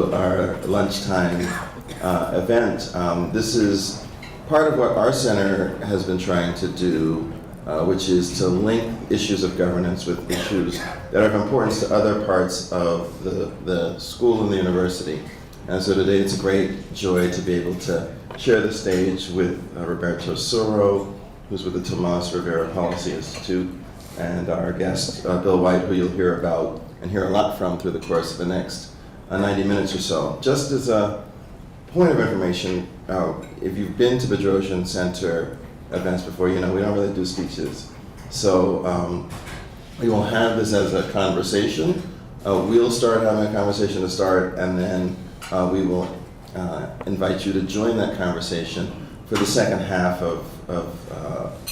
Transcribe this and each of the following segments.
to our lunchtime event. This is part of what our center has been trying to do, which is to link issues of governance with issues that are of importance to other parts of the school and the university. And so today it's a great joy to be able to share the stage with Roberto Soro, who's with the Toma Rivera Policy Institute, and our guest, Bill White, who you'll hear about and hear a lot from through the course of the next 90 minutes or so. Just as a point of information, if you've been to Bedrosian Center events before, you know we don't really do speeches. So we will have this as a conversation. We'll start having a conversation to start, and then we will invite you to join that conversation for the second half of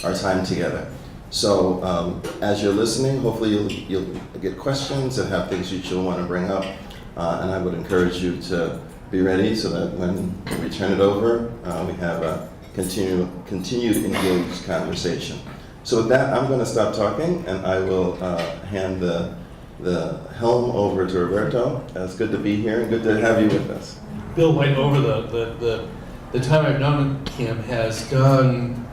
our time together. So as you're listening, hopefully you'll get questions and have things you'll want to bring up. And I would encourage you to be ready so that when we turn it over, we have a continued engaged conversation. So with that, I'm going to stop talking, and I will hand the helm over to Roberto. It's good to be here and good to have you with us. Bill White, over the time I've known him, has done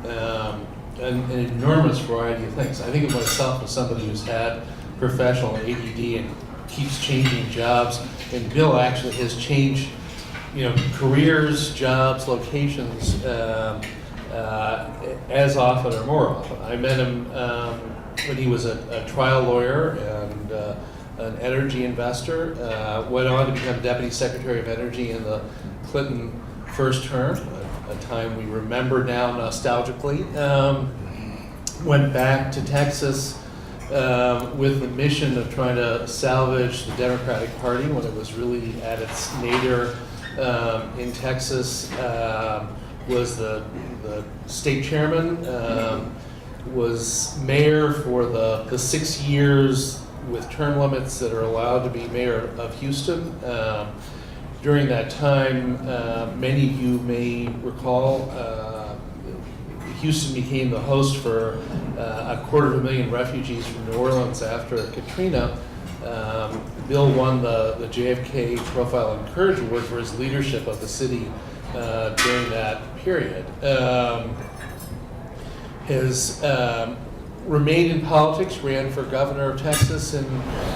an enormous variety of things. I think of myself as somebody who's had professional ADD and keeps changing jobs, and Bill actually has changed, careers, jobs, locations as often or more often. I met him when he was a trial lawyer and an energy investor, went on to become Deputy Secretary of Energy in the Clinton first term, a time we remember now nostalgically. Went back to Texas with the mission of trying to salvage the Democratic Party when it was really at its nadir in Texas. Was the state chairman, was mayor for the 6 years with term limits that are allowed to be mayor of Houston. During that time, many of you may recall, Houston became the host for 250,000 refugees from New Orleans after Katrina. Bill won the JFK Profile and Courage Award for his leadership of the city during that period. Has remained in politics, ran for governor of Texas in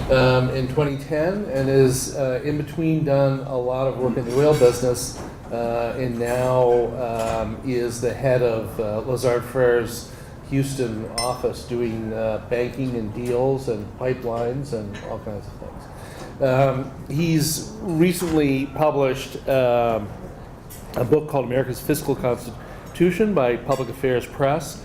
2010, and is in between done a lot of work in the oil business, and now is the head of Lazard Frer's Houston office, doing banking and deals and pipelines and all kinds of things. He's recently published a book called America's Fiscal Constitution by Public Affairs Press.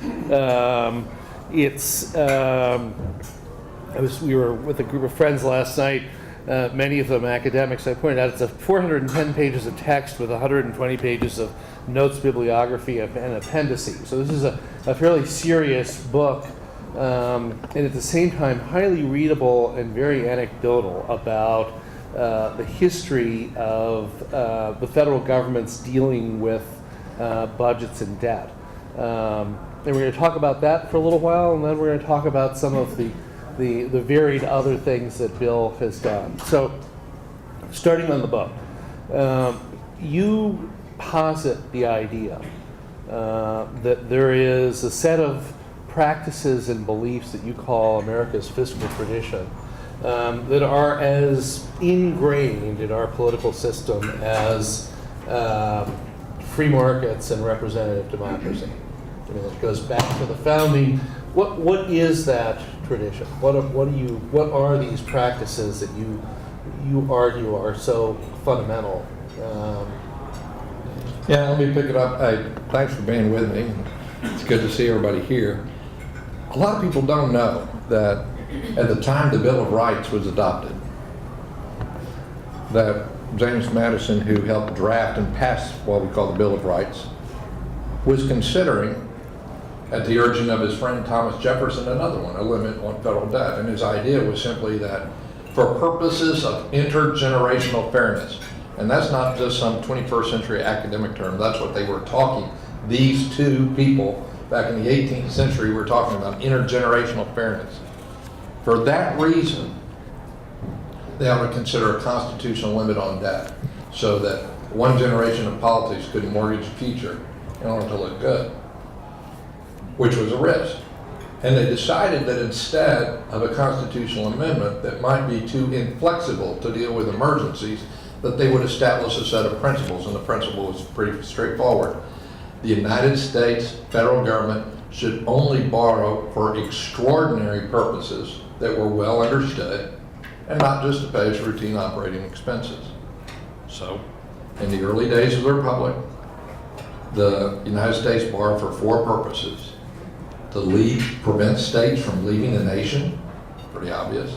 We were with a group of friends last night, many of them academics. I pointed out it's 410 pages of text with 120 pages of notes, bibliography, and appendices. So this is a fairly serious book, and at the same time highly readable and very anecdotal about the history of the federal government's dealing with budgets and debt. And we're going to talk about that for a little while, and then we're going to talk about some of the varied other things that Bill has done. So, starting on the book, you posit the idea that there is a set of practices and beliefs that you call America's fiscal tradition that are as ingrained in our political system as free markets and representative democracy. I mean, it goes back to the founding. What is that tradition? What are these practices that you argue are so fundamental? Yeah, let me pick it up. Thanks for being with me. It's good to see everybody here. A lot of people don't know that at the time the Bill of Rights was adopted, that James Madison, who helped draft and pass what we call the Bill of Rights, was considering, at the urging of his friend Thomas Jefferson, another one, a limit on federal debt. And his idea was simply that for purposes of intergenerational fairness, and that's not just some 21st century academic term, that's what they were talking. These two people back in the 18th century were talking about intergenerational fairness. For that reason, they ought to consider a constitutional limit on debt. so that one generation of politics could mortgage the future in order to look good, which was a risk. And they decided that instead of a constitutional amendment that might be too inflexible to deal with emergencies, that they would establish a set of principles, and the principle was pretty straightforward. The United States federal government should only borrow for extraordinary purposes that were well understood, and not just to pay its routine operating expenses. So, in the early days of the Republic, the United States borrowed for 4 purposes. To prevent states from leaving the nation, pretty obvious.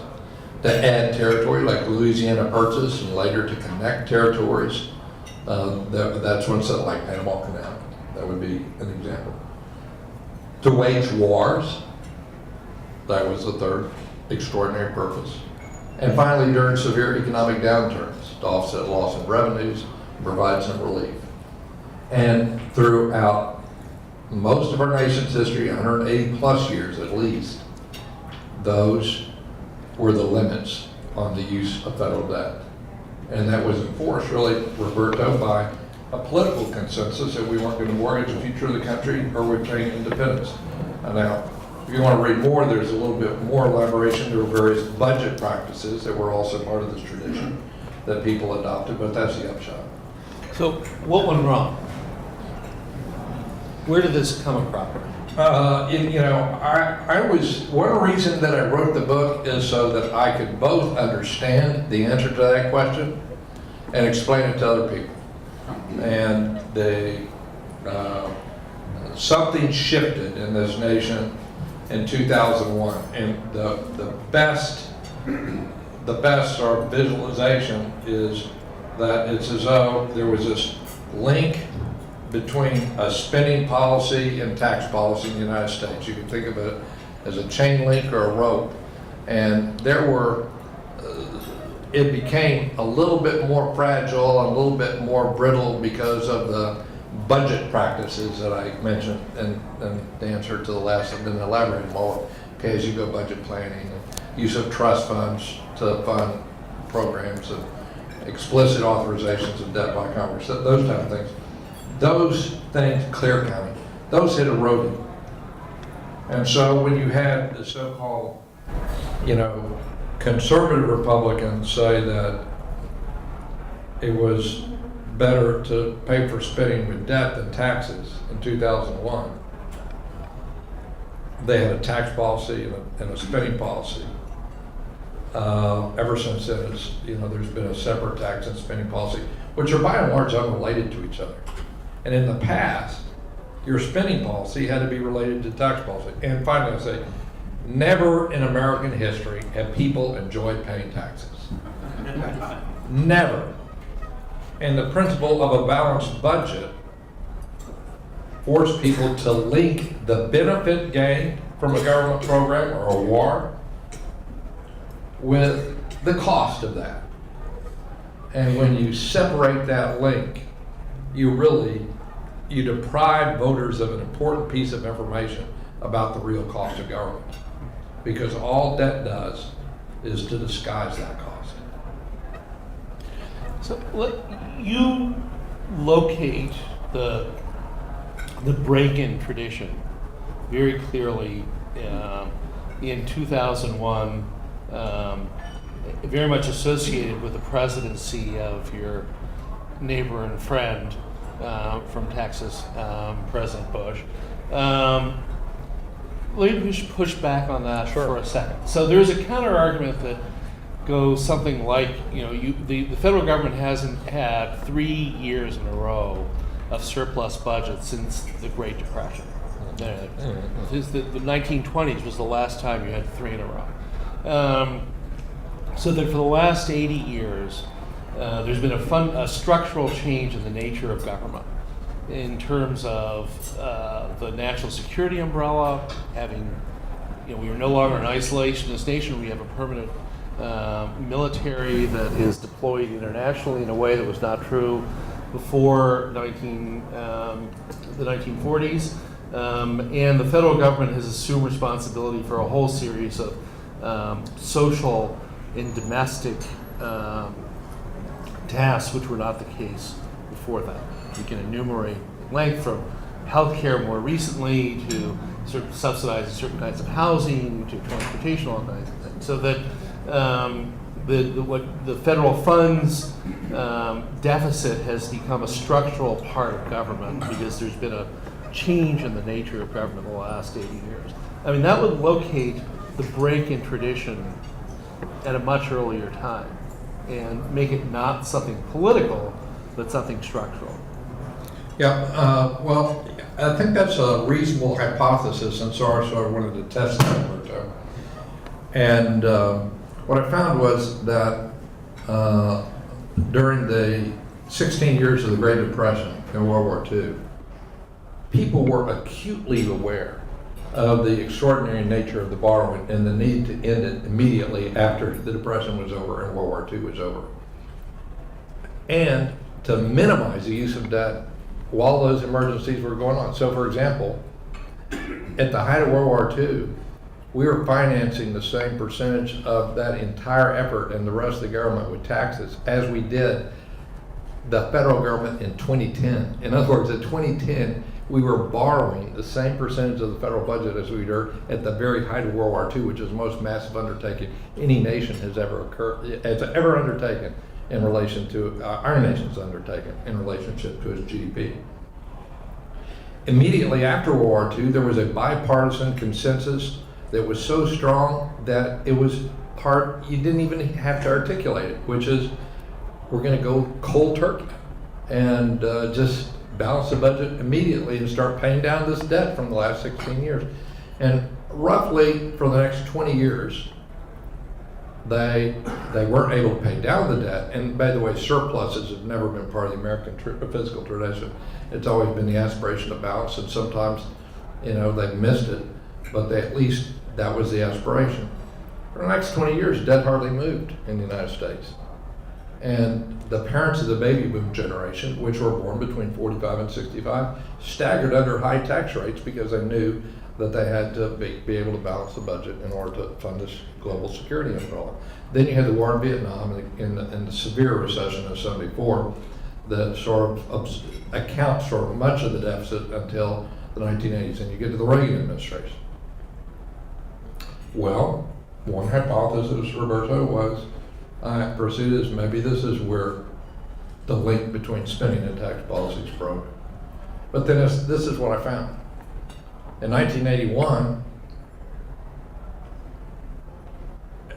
To add territory like Louisiana Purchase, and later to connect territories. That's one set, like Panama Canal. That would be an example. To wage wars, that was the third extraordinary purpose. And finally, during severe economic downturns, to offset loss in revenues, provide some relief. And throughout most of our nation's history, 180 plus years at least, those were the limits on the use of federal debt. And that was enforced, really, Roberto, by a political consensus that we weren't going to mortgage the future of the country or we'd obtain independence. And now, if you want to read more, there's a little bit more elaboration. There were various budget practices that were also part of this tradition that people adopted, but that's the upshot. So what went wrong? Where did this come from? I was, one reason that I wrote the book is so that I could both understand the answer to that question and explain it to other people. And something shifted in this nation in 2001, and the best sort of visualization is that it's as though there was this link between a spending policy and tax policy in the United States. You can think of it as a chain link or a rope. And there were, it became a little bit more fragile, a little bit more brittle because of the budget practices that I mentioned, and the answer to the last I've been elaborating more, pay-as-you-go budget planning, and use of trust funds to fund programs, and explicit authorizations of debt by Congress, those type of things. Those things, clear counting, those had eroded. And so when you had the so-called, conservative Republicans say that it was better to pay for spending with debt than taxes in 2001, they had a tax policy and a spending policy. Ever since then, there's been a separate tax and spending policy, which are by and large unrelated to each other. And in the past, your spending policy had to be related to tax policy. And finally, I say, never in American history have people enjoyed paying taxes. Never. And the principle of a balanced budget forced people to link the benefit gained from a government program or a war with the cost of that. And when you separate that link, you deprive voters of an important piece of information about the real cost of government. Because all debt does is to disguise that cost. So you locate the break-in tradition very clearly in 2001, very much associated with the presidency of your neighbor and friend from Texas, President Bush. Let me push back on that for a second. So there's a counter argument that goes something like, the federal government hasn't had 3 years in a row of surplus budget since the Great Depression. The 1920s was the last time you had 3 in a row. So that for the last 80 years, there's been a structural change in the nature of government in terms of the national security umbrella, we are no longer an isolationist nation. We have a permanent military that is deployed internationally in a way that was not true before the 1940s. And the federal government has assumed responsibility for a whole series of social and domestic tasks which were not the case before that. We can enumerate length from healthcare more recently to sort of subsidizing certain kinds of housing to transportation, all kinds of things. So that the federal funds deficit has become a structural part of government because there's been a change in the nature of government in the last 80 years. I mean, that would locate the break in tradition at a much earlier time and make it not something political, but something structural. Yeah, well, I think that's a reasonable hypothesis, and so I wanted to test that over time. And what I found was that during the 16 years of the Great Depression in World War II, people were acutely aware of the extraordinary nature of the borrowing and the need to end it immediately after the Depression was over and World War II was over. And to minimize the use of debt while those emergencies were going on. So for example, at the height of World War II, we were financing the same percentage of that entire effort and the rest of the government with taxes as we did the federal government in 2010. In other words, in 2010, we were borrowing the same percentage of the federal budget as we were at the very height of World War II, which is the most massive undertaking any nation has ever undertaken in relation to our nation's undertaken in relationship to its GDP. Immediately after World War II, there was a bipartisan consensus that was so strong that it was you didn't even have to articulate it, which is we're going to go cold turkey and just balance the budget immediately and start paying down this debt from the last 16 years. And roughly for the next 20 years, they weren't able to pay down the debt. And by the way, surpluses have never been part of the American fiscal tradition. It's always been the aspiration to balance, and sometimes, they missed it, but at least that was the aspiration. For the next 20 years, debt hardly moved in the United States. And the parents of the baby boom generation, which were born between 45 and 65, staggered under high tax rates because they knew that they had to be able to balance the budget in order to fund this global security umbrella. Then you had the war in Vietnam and the severe recession of '74 that sort of accounts for much of the deficit until the 1980s, and you get to the Reagan administration. Well, one hypothesis, Roberto, was I pursued is maybe this is where the link between spending and tax policies broke. But then this is what I found. In 1981,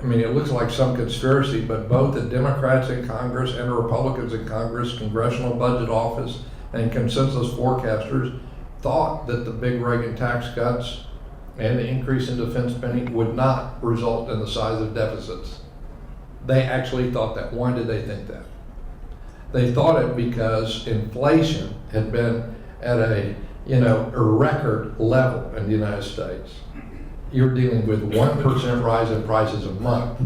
it looks like some conspiracy, but both the Democrats in Congress and the Republicans in Congress, Congressional Budget Office, and consensus forecasters thought that the big Reagan tax cuts and the increase in defense spending would not result in the size of deficits. They actually thought that. Why did they think that? They thought it because inflation had been at a record level in the United States. You're dealing with 1% rise in prices a month.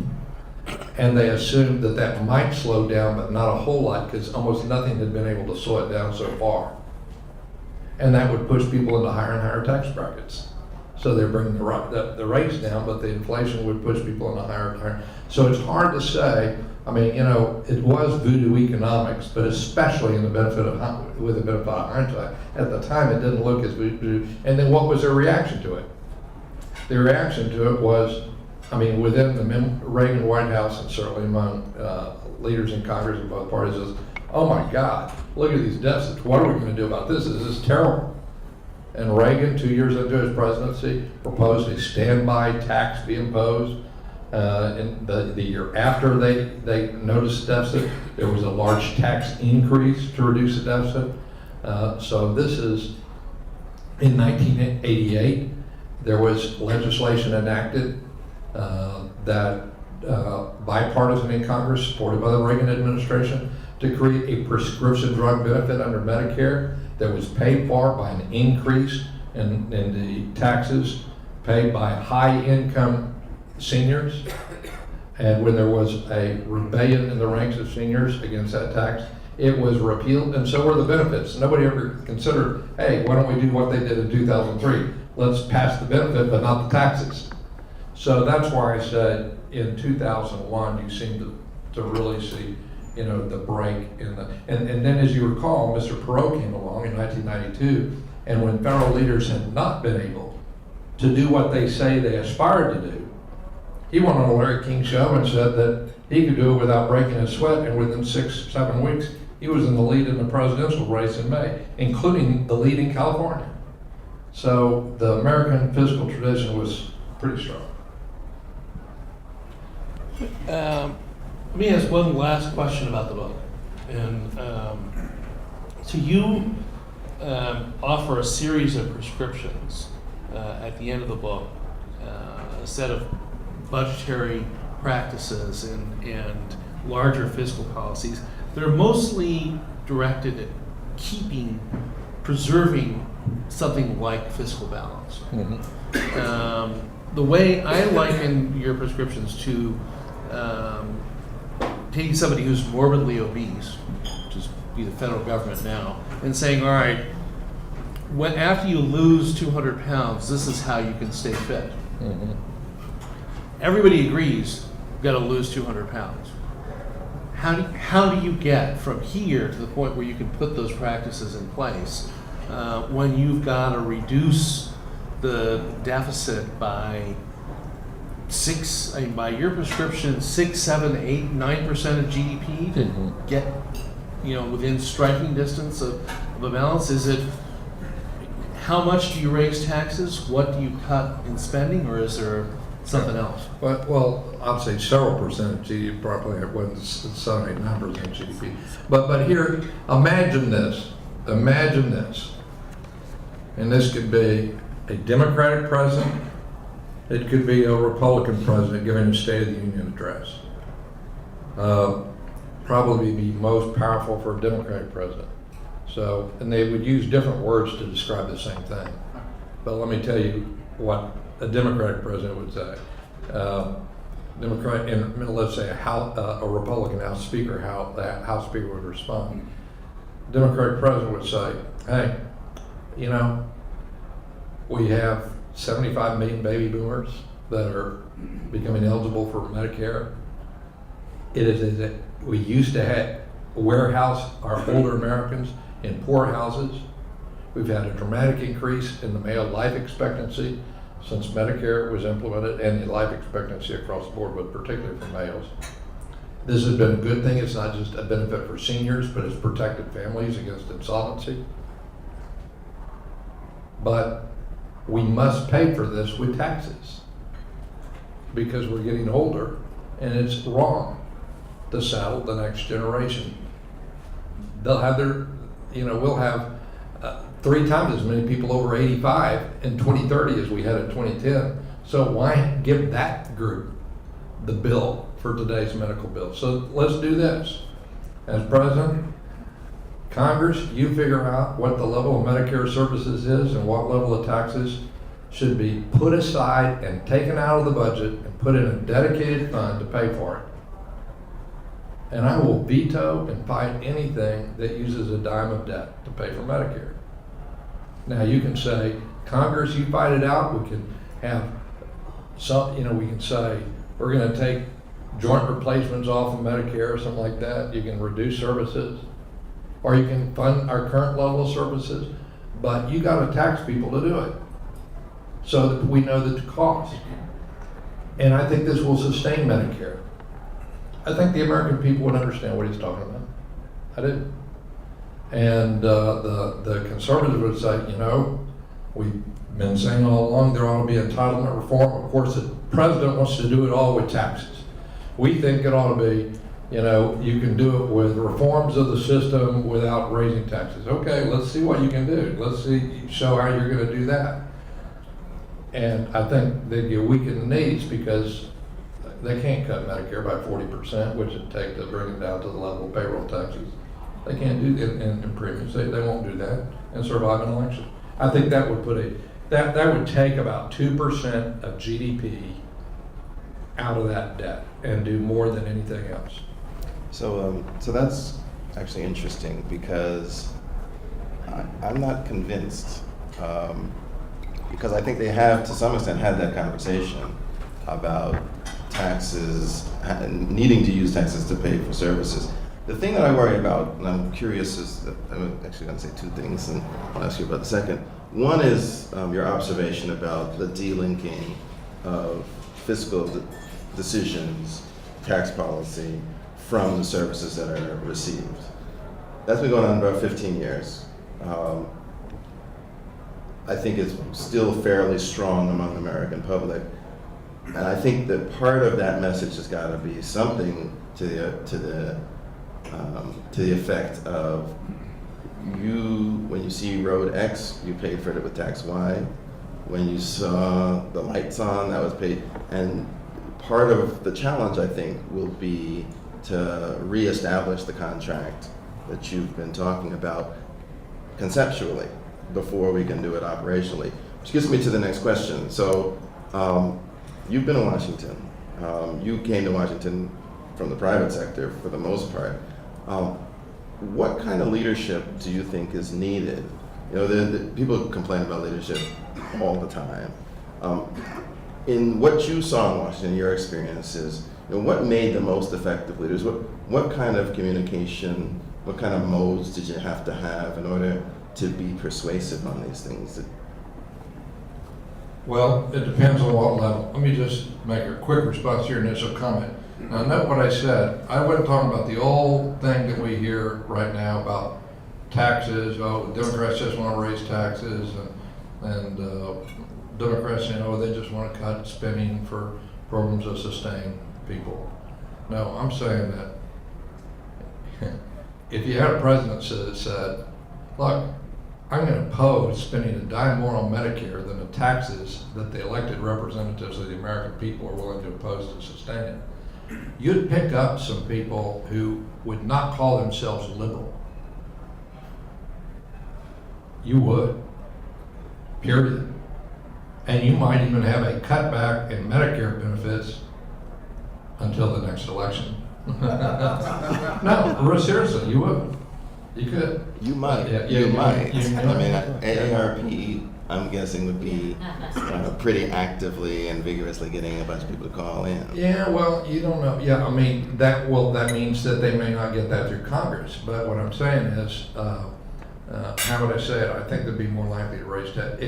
And they assumed that that might slow down, but not a whole lot, because almost nothing had been able to slow it down so far. And that would push people into higher and higher tax brackets. So they're bringing the rates down, but the inflation would push people into higher and higher. So it's hard to say. It was voodoo economics, but especially with the benefit of hindsight. At the time, it didn't look as voodoo. And then what was their reaction to it? The reaction to it was, within the Reagan White House and certainly among leaders in Congress and both parties, is, oh my God, look at these deficits. What are we going to do about this? This is terrible. And Reagan, 2 years into his presidency, proposed a standby tax be imposed. In the year after they noticed the deficit, there was a large tax increase to reduce the deficit. So this is in 1988. There was legislation enacted that bipartisan in Congress, supported by the Reagan administration, to create a prescription drug benefit under Medicare that was paid for by an increase in the taxes paid by high-income seniors. And when there was a rebellion in the ranks of seniors against that tax, it was repealed, and so were the benefits. Nobody ever considered, hey, why don't we do what they did in 2003? Let's pass the benefit, but not the taxes. So that's why I said in 2001, you seem to really see the break in the, and then as you recall, Mr. Perot came along in 1992, and when federal leaders had not been able to do what they say they aspired to do, he went on a Larry King show and said that he could do it without breaking a sweat, and within 6-7 weeks, he was in the lead in the presidential race in May, including the lead in California. So the American fiscal tradition was pretty strong. Let me ask one last question about the book. And so you offer a series of prescriptions at the end of the book, a set of budgetary practices and larger fiscal policies. They're mostly directed at preserving something like fiscal balance. Mm-hmm. The way I liken your prescriptions to taking somebody who's morbidly obese, which is be the federal government now, and saying, all right, after you lose 200 pounds, this is how you can stay fit. Mm-hmm. Everybody agrees you've got to lose 200 pounds. How do you get from here to the point where you can put those practices in place when you've got to reduce the deficit by by your prescription, 6, 7, 8, 9% of GDP to Mm-hmm. get within striking distance of a balance? Is it how much do you raise taxes? What do you cut in spending, or is there something else? Well, I'd say several percent of GDP, probably it wasn't 7, 8, 9% GDP. But here, imagine this, and this could be a Democratic president, it could be a Republican president giving a State of the Union address. Probably be most powerful for a Democratic president. So, and they would use different words to describe the same thing. But let me tell you what a Democratic president would say. Democrat, and let's say a Republican House Speaker, how that House Speaker would respond. Democratic president would say, hey, we have 75 million baby boomers that are becoming eligible for Medicare. It is that we used to warehouse our older Americans in poor houses. We've had a dramatic increase in the male life expectancy since Medicare was implemented, and the life expectancy across the board, but particularly for males. This has been a good thing. It's not just a benefit for seniors, but it's protected families against insolvency. But we must pay for this with taxes because we're getting older, and it's wrong to saddle the next generation. They'll have we'll have 3 times as many people over 85 in 2030 as we had in 2010. So why give that group the bill for today's medical bill? So let's do this. As president, Congress, you figure out what the level of Medicare services is and what level of taxes should be put aside and taken out of the budget and put in a dedicated fund to pay for it. And I will veto and fight anything that uses a dime of debt to pay for Medicare. Now you can say, Congress, you fight it out. We can have some, we can say, we're going to take joint replacements off of Medicare or something like that. You can reduce services, or you can fund our current level of services, but you got to tax people to do it so that we know the cost. And I think this will sustain Medicare. I think the American people would understand what he's talking about. I do. And the conservatives would say, we've been saying all along there ought to be entitlement reform. Of course, the president wants to do it all with taxes. We think it ought to be, you can do it with reforms of the system without raising taxes. Okay, let's see what you can do. Let's show how you're going to do that. And I think that you weaken the needs because they can't cut Medicare by 40%, which it'd take to bring it down to the level of payroll taxes. They can't do it in premiums. They won't do that and survive an election. I think that would that would take about 2% of GDP out of that debt and do more than anything else. So that's actually interesting because I'm not convinced because I think they have to some extent had that conversation about taxes and needing to use taxes to pay for services. The thing that I worry about, and I'm curious, is that I'm actually going to say two things, and I'll ask you about the second. One is your observation about the delinking of fiscal decisions, tax policy, from the services that are received. That's been going on about 15 years. I think it's still fairly strong among the American public. And I think that part of that message has got to be something to the effect of when you see road X, you paid for it with tax Y. When you saw the lights on, that was paid. And part of the challenge, I think, will be to reestablish the contract that you've been talking about conceptually before we can do it operationally. Which gets me to the next question. So you've been in Washington. You came to Washington from the private sector for the most part. What kind of leadership do you think is needed? You know, the people complain about leadership all the time. In what you saw in Washington, your experiences, you know, what made the most effective leaders? What kind of communication, what kind of modes did you have to have in order to be persuasive on these things? Well, it depends on what level. Let me just make a quick response to your initial comment. Now, note what I said. I wasn't talking about the old thing that we hear right now about taxes. Oh, the Democrats just want to raise taxes, and Democrats saying, oh, they just want to cut spending for programs that sustain people. No, I'm saying that if you had a president that said, look, I'm going to oppose spending a dime more on Medicare than the taxes that the elected representatives of the American people are willing to oppose to sustain it, you'd pick up some people who would not call themselves liberal. You would, period. And you might even have a cutback in Medicare benefits until the next election. No, real seriously, you would. You could. You might. Yeah, you you might. might. I mean, AARP, I'm guessing, would be pretty actively and vigorously getting a bunch of people to call in. Yeah, well, you don't know. Yeah, I mean, that means that they may not get that through Congress. But what I'm saying is, how would I say it? I think they'd be more likely to raise that.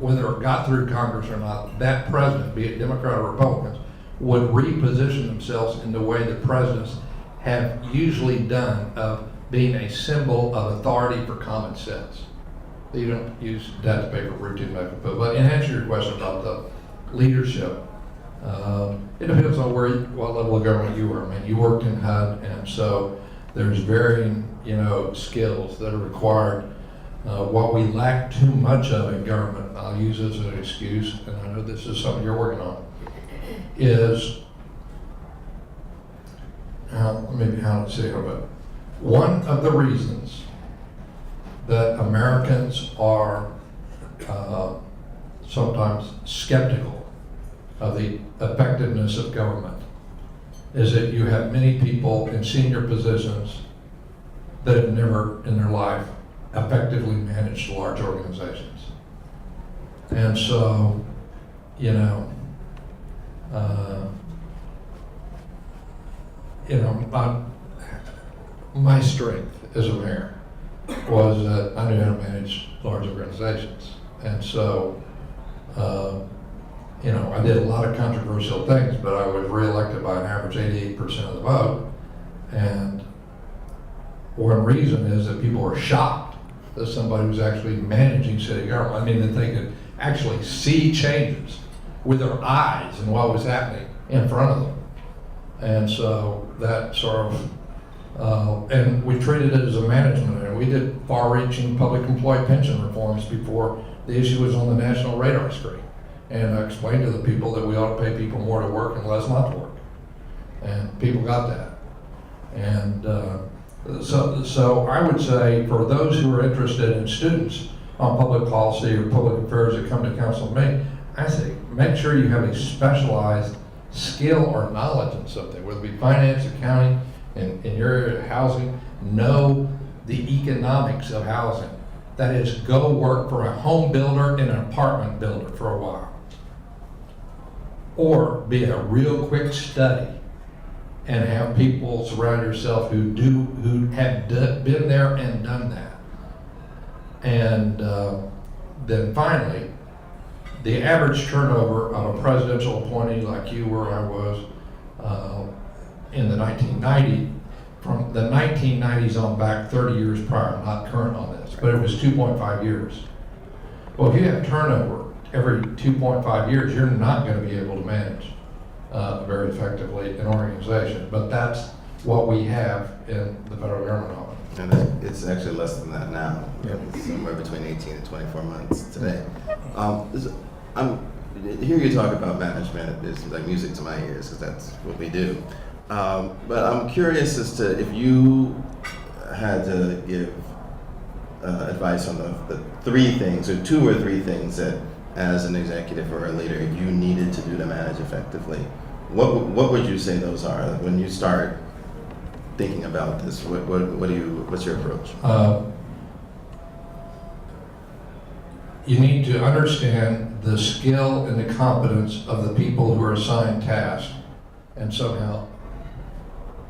Whether it got through Congress or not, that president, be it Democrat or Republicans, would reposition themselves in the way that presidents have usually done, of being a symbol of authority for common sense. You don't use that to pay for routine medical bill. But in answer to your question about the leadership, it depends on what level of government you were. I mean, you worked in HUD, and so there's varying, skills that are required. What we lack too much of in government, I'll use as an excuse, and I know this is something you're working on, is maybe how to say it, but one of the reasons that Americans are sometimes skeptical of the effectiveness of government is that you have many people in senior positions that have never in their life effectively managed large organizations. And so, my strength as a mayor was that I knew how to manage large organizations. And so, I did a lot of controversial things, but I was reelected by an average 88% of the vote. And one reason is that people were shocked that somebody was actually managing city government. I mean, that they could actually see changes with their eyes and what was happening in front of them. And so that sort of, and we treated it as a management, and we did far-reaching public employee pension reforms before the issue was on the national radar screen. And I explained to the people that we ought to pay people more to work and less not to work. And people got that. And so I would say for those who are interested in students on public policy or public affairs that come to council with me, I say make sure you have a specialized skill or knowledge in something, whether it be finance, accounting, in your area of housing. Know the economics of housing. That is, go work for a home builder and an apartment builder for a while. Or be a real quick study and have people surround yourself who have been there and done that. And then finally, the average turnover of a presidential appointee like you or I was in the 1990s, from the 1990s on back 30 years prior, I'm not current on this, but it was 2.5 years. Well, if you have turnover every 2.5 years, you're not going to be able to manage very effectively an organization. But that's what we have in the federal government office. And it's actually less than that now. It's somewhere between 18 and 24 months today. Hear you talk about management is like music to my ears, because that's what we do. But I'm curious as to if you had to give advice on the three things, or two or three things that, as an executive or a leader, you needed to do to manage effectively. What would you say those are? Like when you start thinking about this, what's your approach? You need to understand the skill and the competence of the people who are assigned tasks, and somehow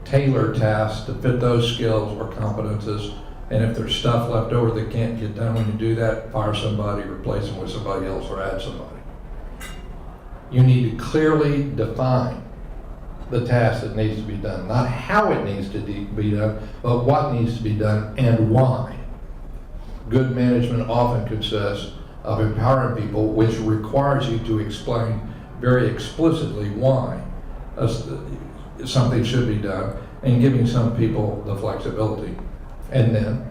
tailor tasks to fit those skills or competences. And if there's stuff left over that can't get done when you do that, fire somebody, replace them with somebody else, or add somebody. You need to clearly define the task that needs to be done, not how it needs to be done, but what needs to be done and why. Good management often consists of empowering people, which requires you to explain very explicitly why something should be done, and giving some people the flexibility. And then,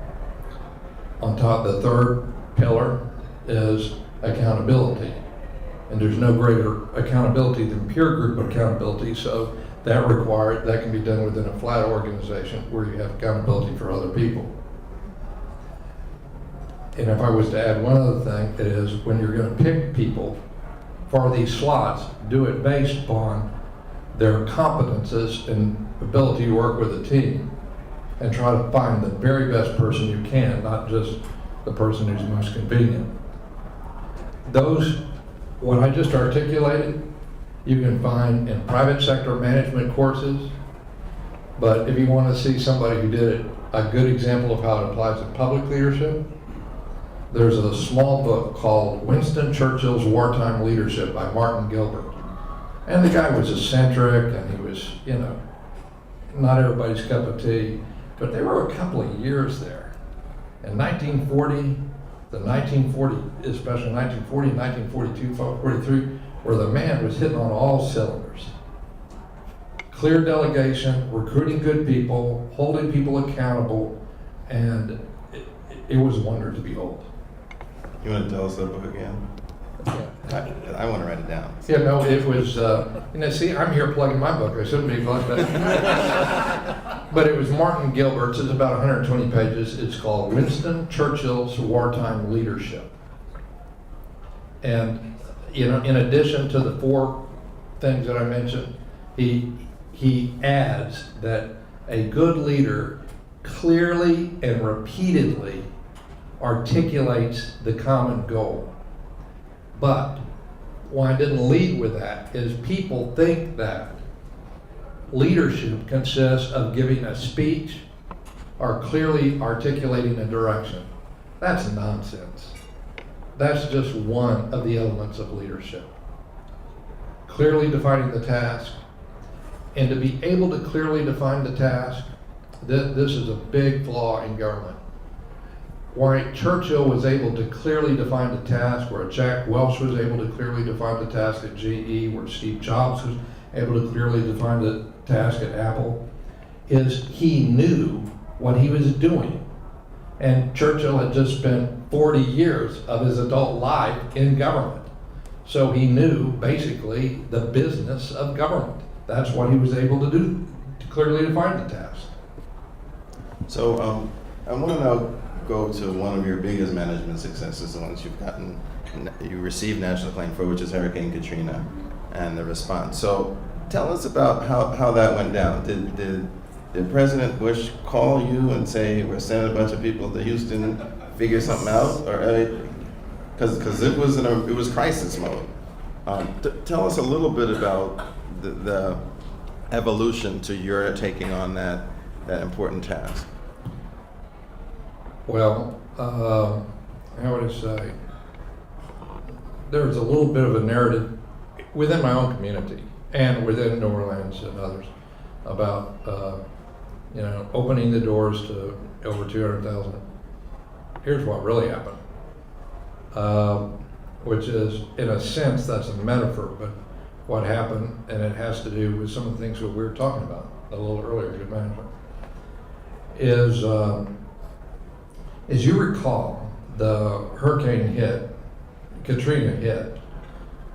on top, the third pillar is accountability. And there's no greater accountability than peer group accountability, so that can be done within a flat organization where you have accountability for other people. And if I was to add one other thing, it is when you're going to pick people for these slots, do it based upon their competences and ability to work with a team, and try to find the very best person you can, not just the person who's most convenient. What I just articulated, you can find in private sector management courses, but if you want to see somebody who did it, a good example of how it applies to public leadership, there's a small book called Winston Churchill's Wartime Leadership by Martin Gilbert. And the guy was eccentric, and he was, not everybody's cup of tea, but there were a couple of years there. In 1940, especially 1940, 1942, 43, where the man was hitting on all cylinders. Clear delegation, recruiting good people, holding people accountable, and it was a wonder to behold. You want to tell us that book again? I want to write it down. Yeah, no, it was, see, I'm here plugging my book. I shouldn't be plugging that. But it was Martin Gilbert's. It's about 120 pages. It's called Winston Churchill's Wartime Leadership. And, in addition to the four things that I mentioned, he adds that a good leader clearly and repeatedly articulates the common goal. But why I didn't lead with that is people think that leadership consists of giving a speech or clearly articulating a direction. That's nonsense. That's just one of the elements of leadership. Clearly defining the task, and to be able to clearly define the task, this is a big flaw in government. Why Churchill was able to clearly define the task, where Jack Welch was able to clearly define the task at GE, where Steve Jobs was able to clearly define the task at Apple, is he knew what he was doing. And Churchill had just spent 40 years of his adult life in government. So he knew basically the business of government. That's what he was able to do, to clearly define the task. So I want to now go to one of your biggest management successes, the ones you received national acclaim for, which is Hurricane Katrina and the response. So tell us about how that went down. Did President Bush call you and say, we're sending a bunch of people to Houston, figure something out? Or because it was crisis mode. Tell us a little bit about evolution to your taking on that important task? Well, how would I say? There's a little bit of a narrative within my own community and within New Orleans and others about, opening the doors to over 200,000. Here's what really happened, which is, in a sense, that's a metaphor, but what happened, and it has to do with some of the things that we were talking about a little earlier, good management, is, as you recall, the hurricane hit, Katrina hit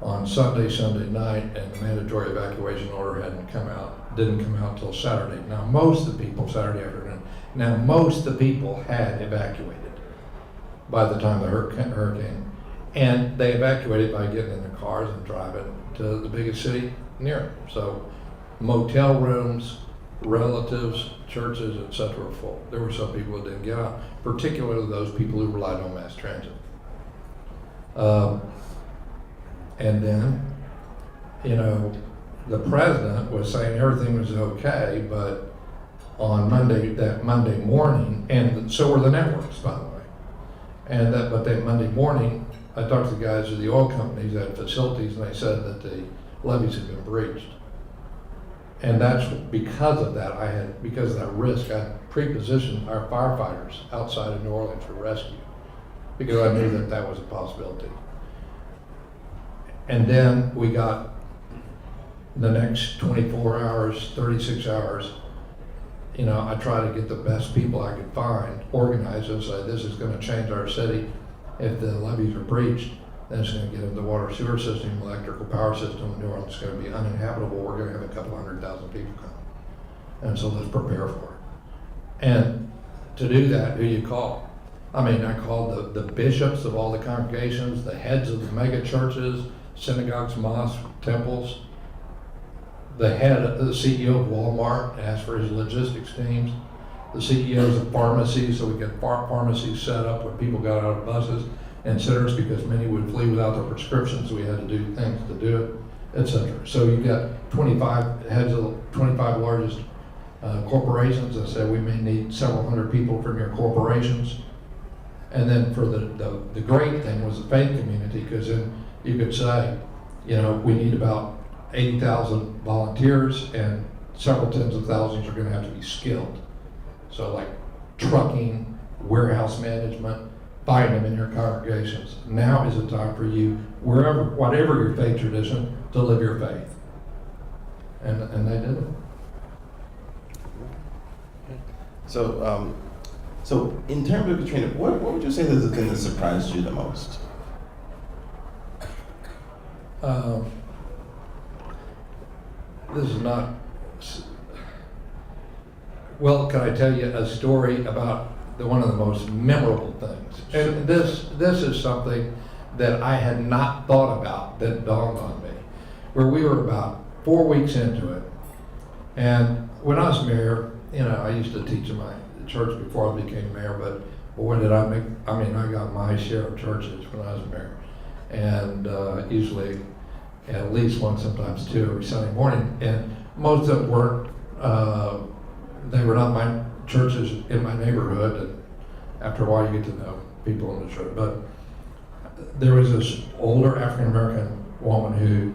on Sunday night, and the mandatory evacuation order didn't come out till Saturday. Now, most of the people, Saturday afternoon, most of the people had evacuated by the time the hurricane, and they evacuated by getting in their cars and driving to the biggest city near them. So motel rooms, relatives, churches, etc. were full. There were some people that didn't get out, particularly those people who relied on mass transit. And then, the president was saying everything was okay, but on that Monday morning, and so were the networks, by the way. But that Monday morning, I talked to the guys at the oil companies at facilities, and they said that the levees had been breached. And that's because of that, because of that risk, I pre-positioned our firefighters outside of New Orleans for rescue, because I knew that that was a possibility. And then we got the next 24 hours, 36 hours, I tried to get the best people I could find, organize and say, this is going to change our city. If the levees are breached, then it's going to get into the water sewer system, electrical power system. New Orleans is going to be uninhabitable. We're going to have a couple 100,000 people come. And so let's prepare for it. And to do that, who you call? I called the bishops of all the congregations, the heads of the mega churches, synagogues, mosques, temples, the CEO of Walmart, asked for his logistics teams, the CEOs of pharmacies, so we get pharmacies set up when people got out of buses and centers, because many would flee without their prescriptions, so we had to do things to do it, etc. So you got 25 heads of the 25 largest corporations that said we may need several hundred people from your corporations. And then for the great thing was the faith community, because then you could say, we need about 80,000 volunteers, and several tens of thousands are going to have to be skilled. So like trucking, warehouse management, find them in your congregations. Now is the time for you, whatever your faith tradition, to live your faith. And they did it. So in terms of Katrina, what would you say is the thing that surprised you the most? This is not, well, can I tell you a story about one of the most memorable things? And this is something that I had not thought about that dawned on me, where we were about 4 weeks into it. And when I was mayor, I used to teach in my church before I became mayor, but when did I make, I got my share of churches when I was mayor. And usually at least one, sometimes two every Sunday morning. And most of them weren't, they were not my churches in my neighborhood. And after a while you get to know people in the church. But there was this older African-American woman who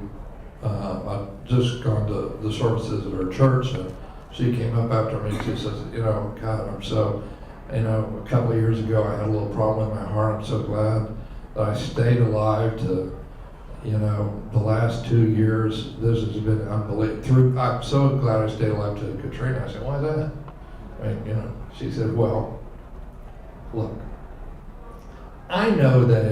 I'd just gone to the services at her church, and she came up after me and she says, God, I'm so, a couple of years ago I had a little problem with my heart. I'm so glad that I stayed alive to, the last 2 years. This has been unbelievable. I'm so glad I stayed alive to Katrina. I said, why is that? She said, well, look, I know that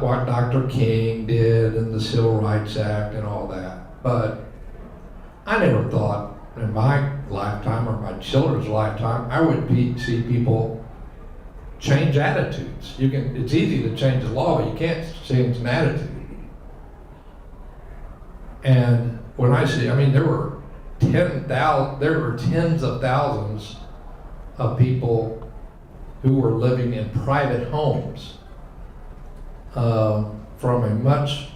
what Dr. King did and the Civil Rights Act and all that, but I never thought in my lifetime or my children's lifetime I would see people change attitudes. It's easy to change the law, but you can't change an attitude. And when I see, there were tens of thousands of people who were living in private homes from a much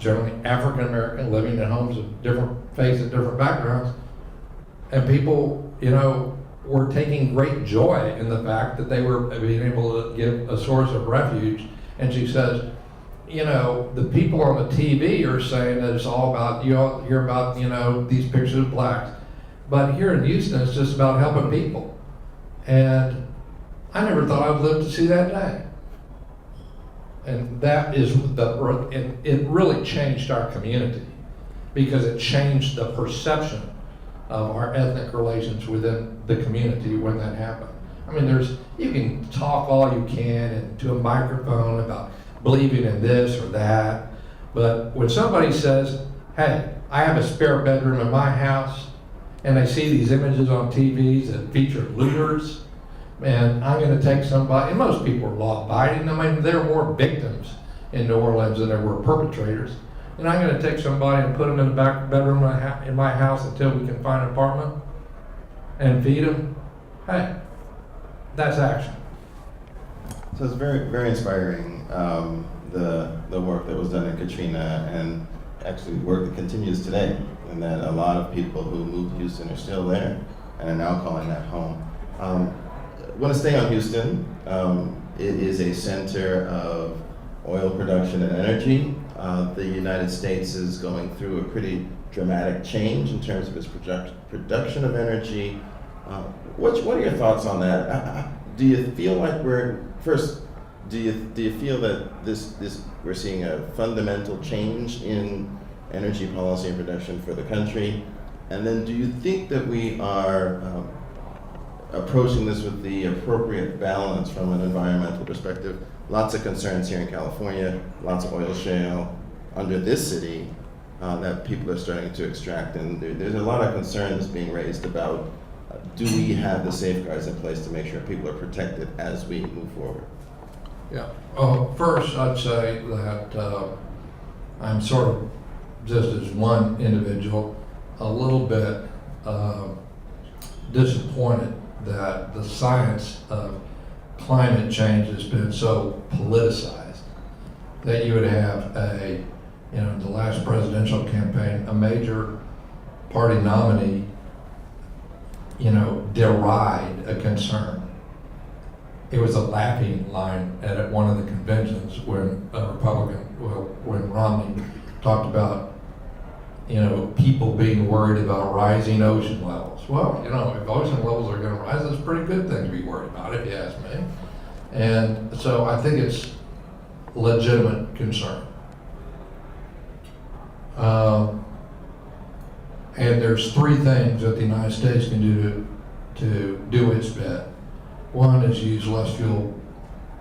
generally African American, living in homes of different faiths and different backgrounds. And people, you know, were taking great joy in the fact that they were being able to give a source of refuge. And she says, you know, the people on the TV are saying that it's all about, you all hear about, you know, these pictures of blacks. But here in Houston, it's just about helping people. And I never thought I would live to see that day. And that is and it really changed our community because it changed the perception of our ethnic relations within the community when that happened. I mean, you can talk all you can into a microphone about believing in this or that, but when somebody says, hey, I have a spare bedroom in my house, and they see these images on TVs that feature looters, and I'm going to take somebody, and most people are law-abiding. I mean, there are more victims in New Orleans than there were perpetrators. And I'm going to take somebody and put them in the back bedroom in my house until we can find an apartment and feed them. Hey, that's action. So it's very, very inspiring, the work that was done in Katrina, and actually work that continues today, and that a lot of people who moved to Houston are still there and are now calling that home. I want to stay on Houston. It is a center of oil production and energy. The United States is going through a pretty dramatic change in terms of its production of energy. What are your thoughts on that? Do you feel like do you feel that we're seeing a fundamental change in energy policy and production for the country? And then do you think that we are approaching this with the appropriate balance from an environmental perspective? Lots of concerns here in California, lots of oil shale under this city that people are starting to extract, and there's a lot of concerns being raised about do we have the safeguards in place to make sure people are protected as we move forward? Yeah. First, I'd say that I'm sort of, just as one individual, a little bit disappointed that the science of climate change has been so politicized that you would have the last presidential campaign, a major party nominee, deride a concern. It was a laughing line at one of the conventions when when Romney talked about, people being worried about rising ocean levels. Well, if ocean levels are going to rise, that's a pretty good thing to be worried about, if you ask me. And so I think it's legitimate concern. And there's three things that the United States can do to do its bit. One is use less fuel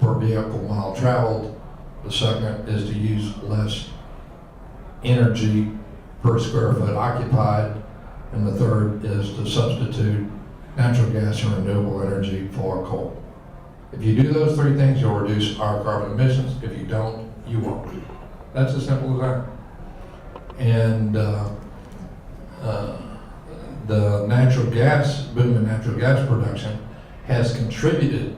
per vehicle mile traveled. The second is to use less energy per square foot occupied. And the third is to substitute natural gas and renewable energy for coal. If you do those three things, you'll reduce our carbon emissions. If you don't, you won't. That's as simple as that. And the natural gas, boom in natural gas production has contributed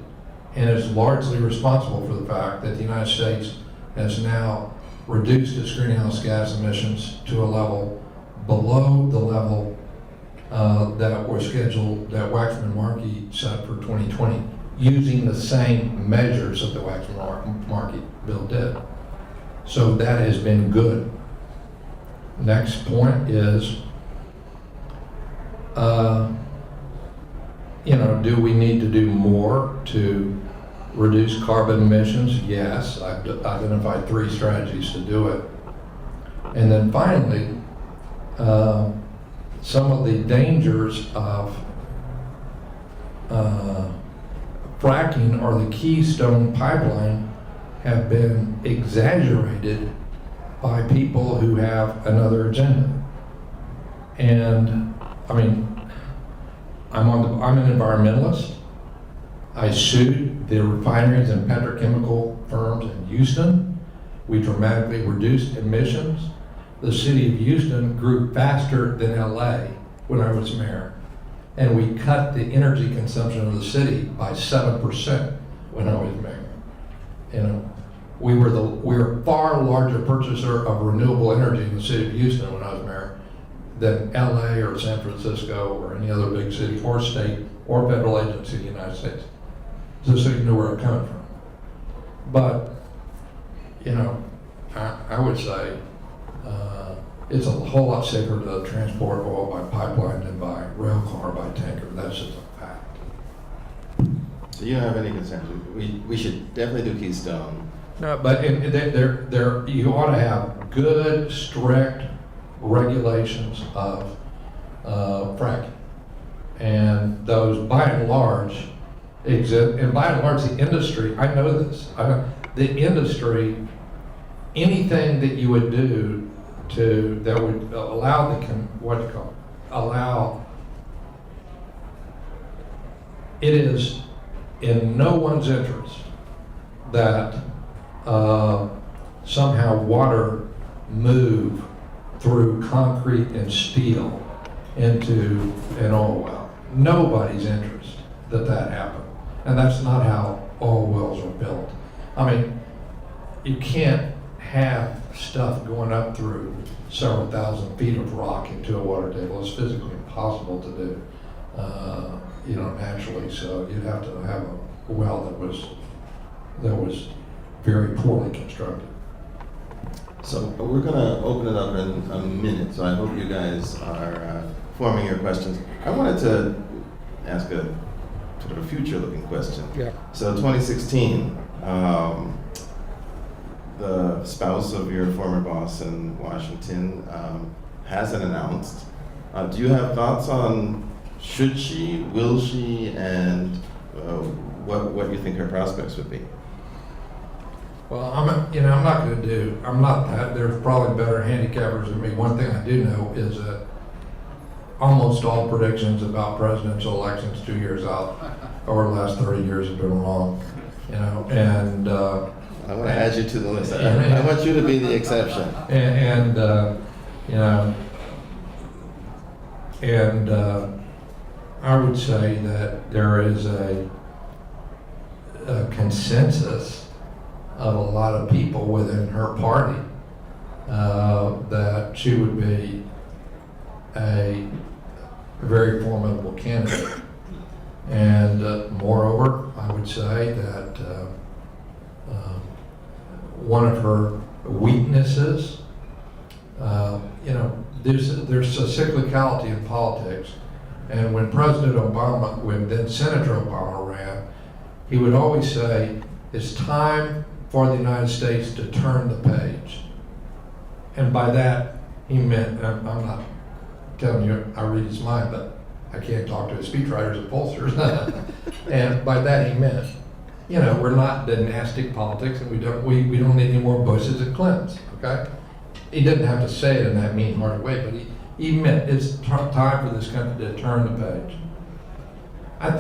and is largely responsible for the fact that the United States has now reduced its greenhouse gas emissions to a level below the level that were scheduled, that Waxman Markey set for 2020, using the same measures that the Waxman Markey bill did. So that has been good. Next point is, do we need to do more to reduce carbon emissions? Yes, I've identified 3 strategies to do it. And then finally, some of the dangers of fracking or the Keystone Pipeline have been exaggerated by people who have another agenda. And I mean, I'm an environmentalist. I sued the refineries and petrochemical firms in Houston. We dramatically reduced emissions. The city of Houston grew faster than LA when I was mayor. And we cut the energy consumption of the city by 7% when I was mayor. we were a far larger purchaser of renewable energy in the city of Houston when I was mayor than LA or San Francisco or any other big city or state or federal agency in the United States. Just so you know where I'm coming from. But, you know, I would say it's a whole lot safer to transport oil by pipeline than by rail car, by tanker. That's just a fact. So you don't have any concerns? We should definitely do Keystone. No, but you ought to have good, strict regulations of fracking. And those, by and large, exist. And by and large, the industry, I know this, the industry, anything that you would do that would allow it is in no one's interest that somehow water move through concrete and steel into an oil well. Nobody's interest that happen. And that's not how oil wells are built. I mean, you can't have stuff going up through several thousand feet of rock into a water table. It's physically impossible to do, naturally. So you'd have to have a well that was very poorly constructed. So we're going to open it up in a minute, so I hope you guys are forming your questions. I wanted to ask a sort of a future-looking question. Yeah. So 2016, the spouse of your former boss in Washington hasn't announced. Do you have thoughts on should she, will she, and what you think her prospects would be? Well, I'm not going to do, I'm not that, there's probably better handicappers than me. One thing I do know is that almost all predictions about presidential elections 2 years out over the last 30 years have been wrong, and I want to add you to the list. I want you to be the exception. And I would say that there is a consensus of a lot of people within her party that she would be a very formidable candidate. And moreover, I would say that one of her weaknesses, there's a cyclicality in politics. And when when then Senator Obama ran, he would always say, it's time for the United States to turn the page. And by that, he meant, I'm not telling you I read his mind, but I can't talk to his speechwriters and pollsters. And by that he meant, we're not dynastic politics, and we don't need any more Bushes and Clintons, okay? He didn't have to say it in that mean-hearted way, but he meant it's time for this country to turn the page. I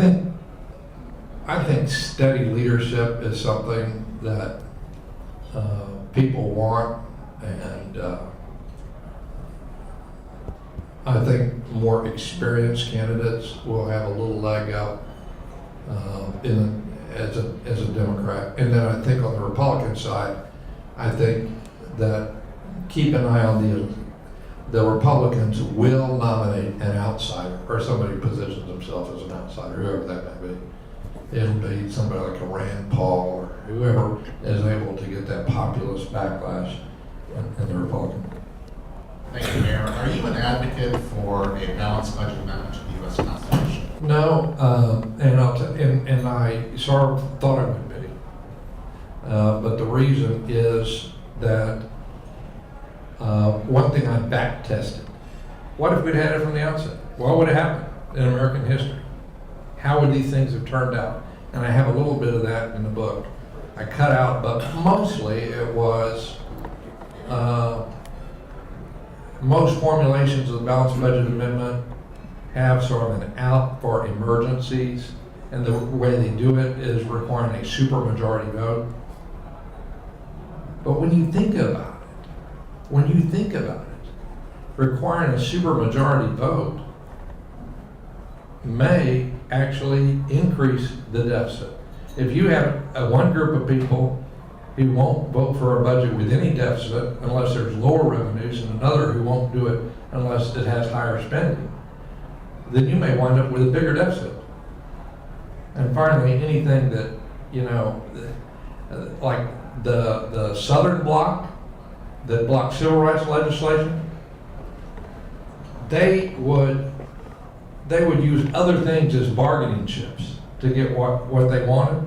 think steady leadership is something that people want, and I think more experienced candidates will have a little leg up as a Democrat. And then I think on the Republican side, I think that keep an eye on the Republicans will nominate an outsider or somebody who positions themselves as an outsider, whoever that may be. It'll be somebody like a Rand Paul or whoever is able to get that populist backlash in the Republican. Thank you, Mayor. Are you an advocate for a balanced budget amendment to the U.S. Constitution? No, and I sort of thought I would be. But the reason is that one thing I back tested. What if we'd had it from the outset? What would have happened in American history? How would these things have turned out? And I have a little bit of that in the book. I cut out, but mostly it was most formulations of the balanced budget amendment have sort of an out for emergencies, and the way they do it is requiring a supermajority vote. But when you think about it, requiring a supermajority vote may actually increase the deficit. If you have one group of people who won't vote for a budget with any deficit unless there's lower revenues, and another who won't do it unless it has higher spending, then you may wind up with a bigger deficit. And finally, anything that, you know, like the Southern Bloc that blocked civil rights legislation, they would use other things as bargaining chips to get what they wanted.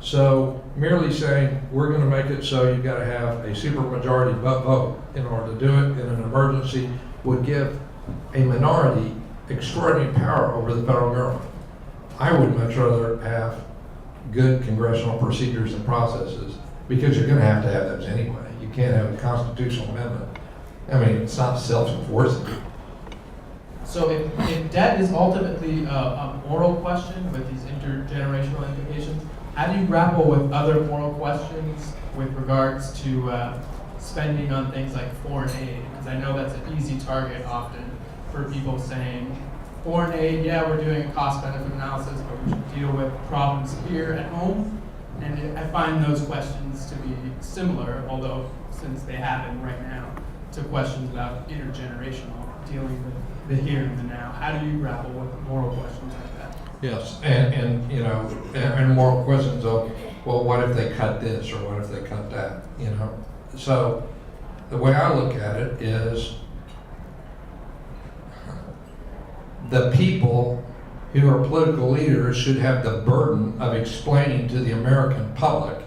So merely saying, we're going to make it so you've got to have a supermajority vote in order to do it in an emergency would give a minority extraordinary power over the federal government. I would much rather have good congressional procedures and processes, because you're going to have those anyway. You can't have a constitutional amendment. I mean, it's not self-enforcing. So if debt is ultimately a moral question with these intergenerational implications, how do you grapple with other moral questions with regards to spending on things like foreign aid? Because I know that's an easy target often for people saying, foreign aid, yeah, we're doing a cost-benefit analysis, but we should deal with problems here at home. And I find those questions to be similar, although since they happen right now, to questions about intergenerational, dealing with the here and the now. How do you grapple with moral questions like that? Yes, and you know, and moral questions of, well, what if they cut this or what if they cut that, you know? So the way I look at it is the people who are political leaders should have the burden of explaining to the American public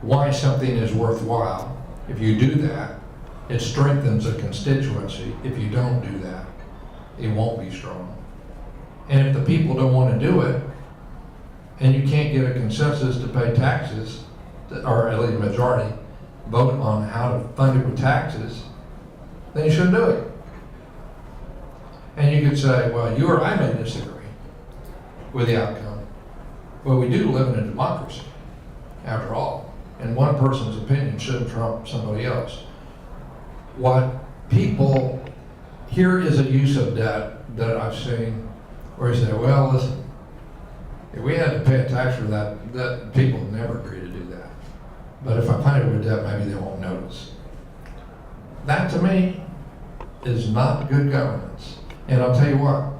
why something is worthwhile. If you do that, it strengthens a constituency. If you don't do that, it won't be strong. And if the people don't want to do it, and you can't get a consensus to pay taxes, or at least a majority, vote on how to fund it with taxes, then you shouldn't do it. And you could say, well, you or I may disagree with the outcome. Well, we do live in a democracy, after all, and one person's opinion shouldn't trump somebody else. What people, here is a use of debt that I've seen where you say, well, listen, if we had to pay a tax for that people never agree to do that. But if I fund it with debt, maybe they won't notice. That to me is not good governance. And I'll tell you what,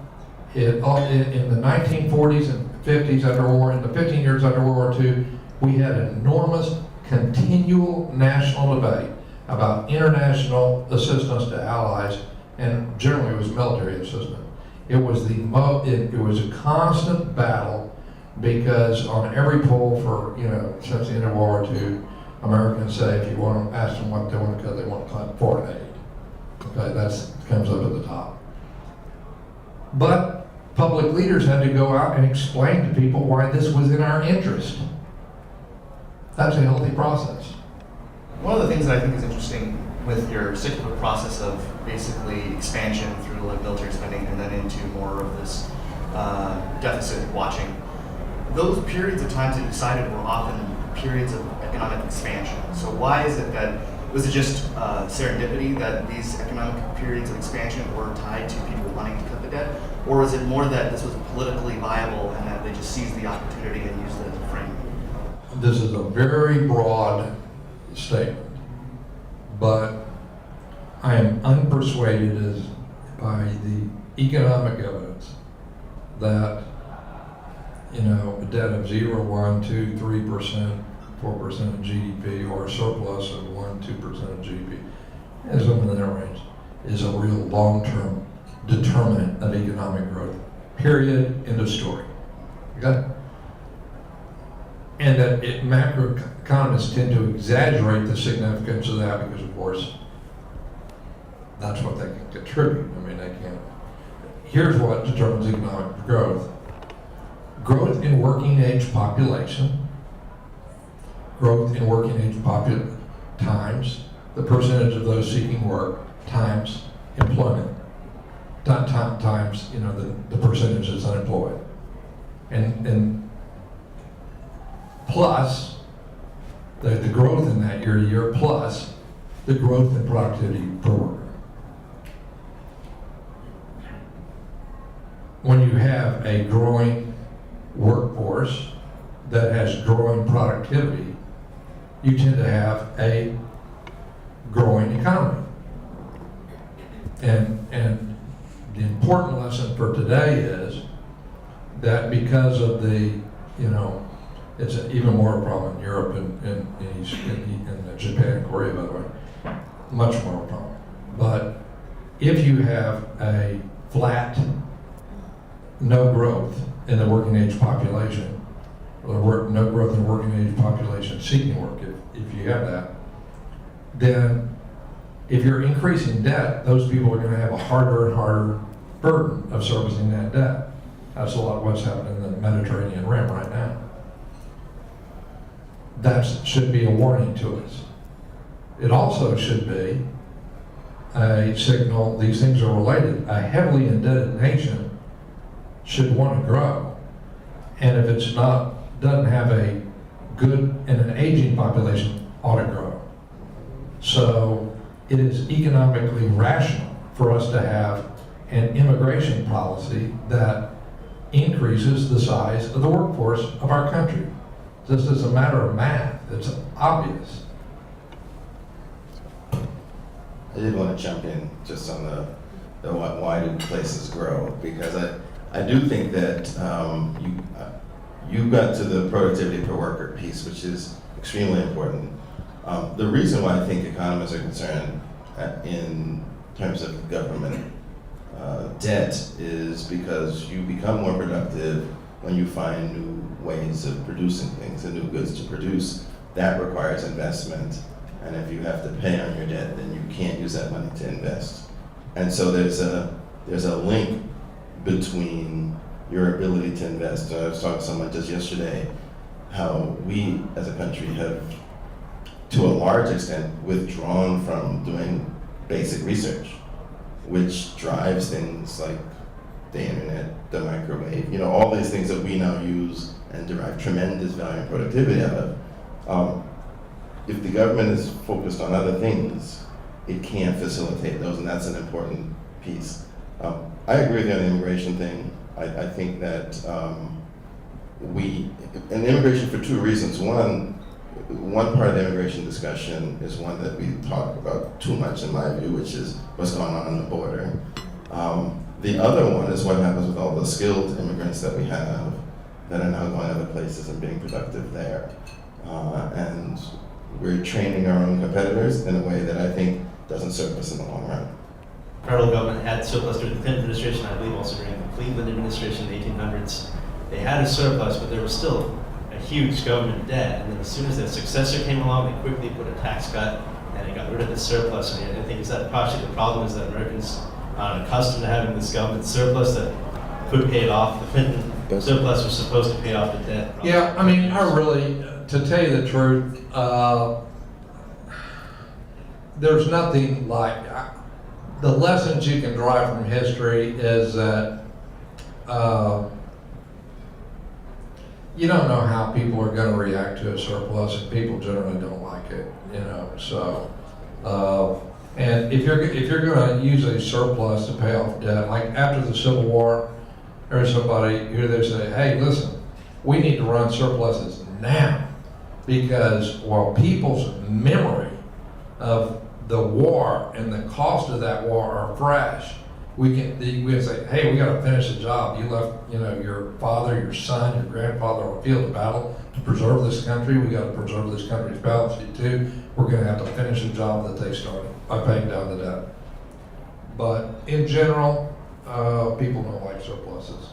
in the 1940s and 50s under war, in the 15 years under World War II, we had an enormous continual national debate about international assistance to allies, and generally it was military assistance. It was it was a constant battle, because on every poll for, you know, since the end of World War II, Americans say if you want to ask them what they want to cut, they want to cut foreign aid. Okay, that comes up at the top. But public leaders had to go out and explain to people why this was in our interest. That's a healthy process. One of the things that I think is interesting with your cyclical process of basically expansion through like military spending and then into more of this deficit watching, those periods of times that you cited were often periods of economic expansion. So why is it that, was it just serendipity that these economic periods of expansion were tied to people wanting to cut the debt? Or was it more that this was politically viable and that they just seized the opportunity and used it as a frame? This is a very broad statement, but I am unpersuaded by the economic evidence that, you know, a debt of 0, 1, 2, 3%, 4% of GDP, or a surplus of 1, 2% of GDP, and something in that range, is a real long-term determinant of economic growth. Period. End of story. Okay? And that macroeconomists tend to exaggerate the significance of that because, of course, that's what they can contribute. I mean, they can't. Here's what determines economic growth. Growth in working age population, growth in working age times the percentage of those seeking work times employment, times, you know, the percentage that's unemployed. And plus the growth in that year to year, plus the growth in productivity per worker. When you have a growing workforce that has growing productivity, you tend to have a growing economy. And the important lesson for today is that because of the, it's even more a problem in Europe and in Japan and Korea, by the way, much more a problem. But if you have a flat, no growth in the working age population, or no growth in the working age population seeking work, if you have that, then if you're increasing debt, those people are going to have a harder and harder burden of servicing that debt. That's a lot of what's happening in the Mediterranean Rim right now. That should be a warning to us. It also should be a signal, these things are related. A heavily indebted nation should want to grow. And if it's not, doesn't have a good and an aging population, ought to grow. So it is economically rational for us to have an immigration policy that increases the size of the workforce of our country. This is a matter of math. It's obvious. I did want to jump in just on the why do places grow, because I do think that you got to the productivity per worker piece, which is extremely important. The reason why I think economists are concerned in terms of government debt is because you become more productive when you find new ways of producing things and new goods to produce. That requires investment, and if you have to pay on your debt, then you can't use that money to invest. And so there's a link between your ability to invest. I was talking to someone just yesterday how we as a country have, to a large extent, withdrawn from doing basic research, which drives things like the internet, the microwave, all these things that we now use and derive tremendous value and productivity out of. If the government is focused on other things, it can facilitate those, and that's an important piece. I agree with you on the immigration thing. I think that and immigration for two reasons. One part of the immigration discussion is one that we talk about too much, in my view, which is what's going on the border. The other one is what happens with all the skilled immigrants that we have that are now going other places and being productive there. And we're training our own competitors in a way that I think doesn't serve us in the long run. Federal government had surplus during the Clinton administration, I believe also during the Cleveland administration in the 1800s. They had a surplus, but there was still a huge government debt. And then as soon as their successor came along, they quickly put a tax cut and they got rid of the surplus. And I think is that partially the problem is that Americans aren't accustomed to having this government surplus that could pay it off. The Clinton surplus was supposed to pay off the debt. Yeah, I mean, I really, to tell you the truth, there's nothing like, the lessons you can derive from history is that you don't know how people are going to react to a surplus, and people generally don't like it, so and if you're going to use a surplus to pay off debt, like after the Civil War, there's somebody who they say, hey, listen, we need to run surpluses now, because while people's memory of the war and the cost of that war are fresh, we can say, hey, we got to finish the job. You left, your father, your son, your grandfather on the field of battle to preserve this country. We got to preserve this country's balance sheet too. We're going to have to finish the job that they started by paying down the debt. But in general, people don't like surpluses.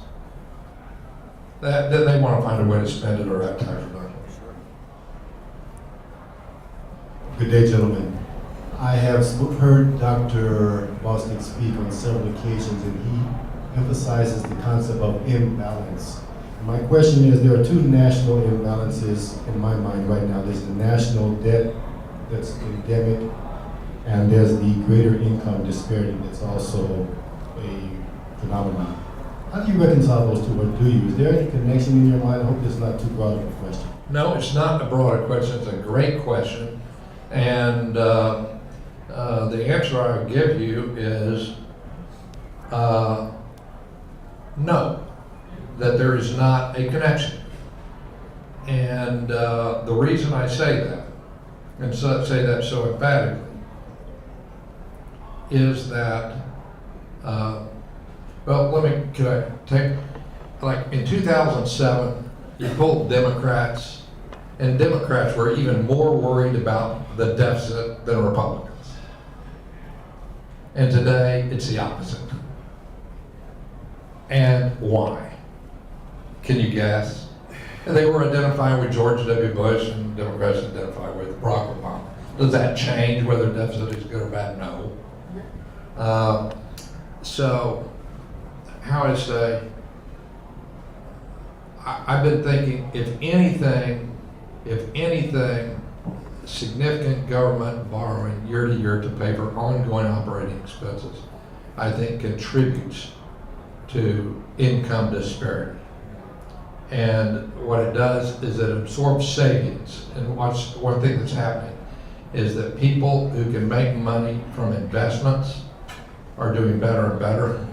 Then they want to find a way to spend it or have tax reductions. Good day, gentlemen. I have heard Dr. Bosnick speak on several occasions, and he emphasizes the concept of imbalance. My question is, there are two national imbalances in my mind right now. There's the national debt that's endemic, and there's the greater income disparity that's also a phenomenon. How do you reconcile those two, or do you? Is there any connection in your mind? I hope it's not too broad of a question. No, it's not a broad question. It's a great question. And the answer I would give you is no, that there is not a connection. And the reason I say that and so say that so emphatically, is that, could I take, like in 2007, you pulled Democrats, and Democrats were even more worried about the deficit than Republicans. And today, it's the opposite. And why? Can you guess? And they were identifying with George W. Bush, and Democrats identify with Barack Obama. Does that change whether deficit is good or bad? No. So, how I say, I've been thinking, if anything, significant government borrowing year to year to pay for ongoing operating expenses, I think contributes to income disparity. And what it does is it absorbs savings. And one thing that's happening is that people who can make money from investments are doing better and better.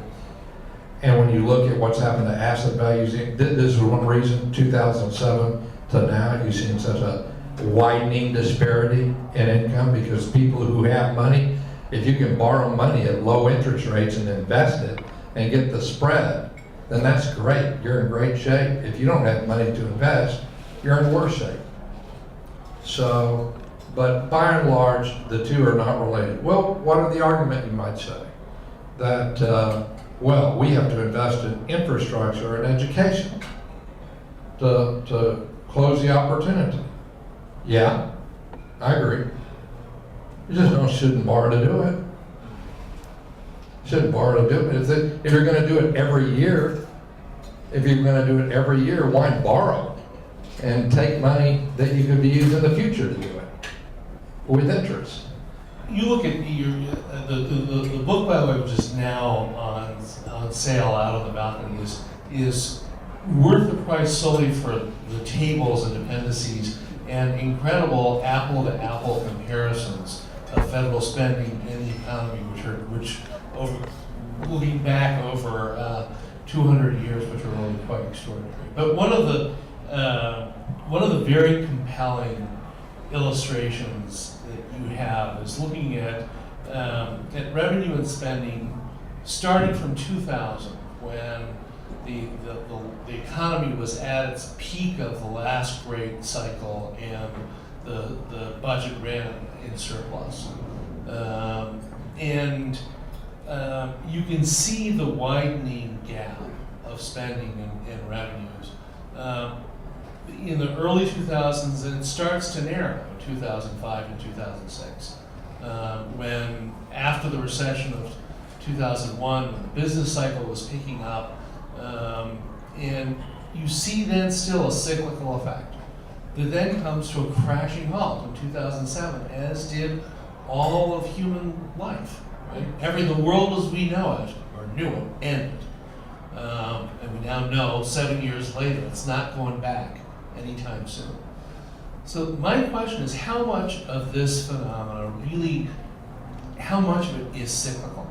And when you look at what's happened to asset values, this is one reason 2007 to now you've seen such a widening disparity in income, because people who have money, if you can borrow money at low interest rates and invest it and get the spread, then that's great. You're in great shape. If you don't have money to invest, you're in worse shape. So, but by and large, the two are not related. Well, what are the argument, you might say? That, well, we have to invest in infrastructure and education to close the opportunity. Yeah, I agree. You just shouldn't borrow to do it. Shouldn't borrow to do it. If you're going to do it every year, why borrow and take money that you could be used in the future to do it with interest? You look at the book, by the way, which is now on sale out on the balcony, is worth the price solely for the tables and appendices and incredible apple-to-apple comparisons of federal spending in the economy, which over looking back over 200 years, which are really quite extraordinary. But one of the very compelling illustrations that you have is looking at revenue and spending starting from 2000, when the economy was at its peak of the last great cycle and the budget ran in surplus. You can see the widening gap of spending and revenues. In the early 2000s, and it starts to narrow in 2005 and 2006, when after the recession of 2001, when the business cycle was picking up, and you see then still a cyclical effect that then comes to a crashing halt in 2007, as did all of human life. Right? The world as we know it, or knew it, ended. And we now know 7 years later it's not going back anytime soon. So my question is, how much of this phenomena really, how much of it is cyclical?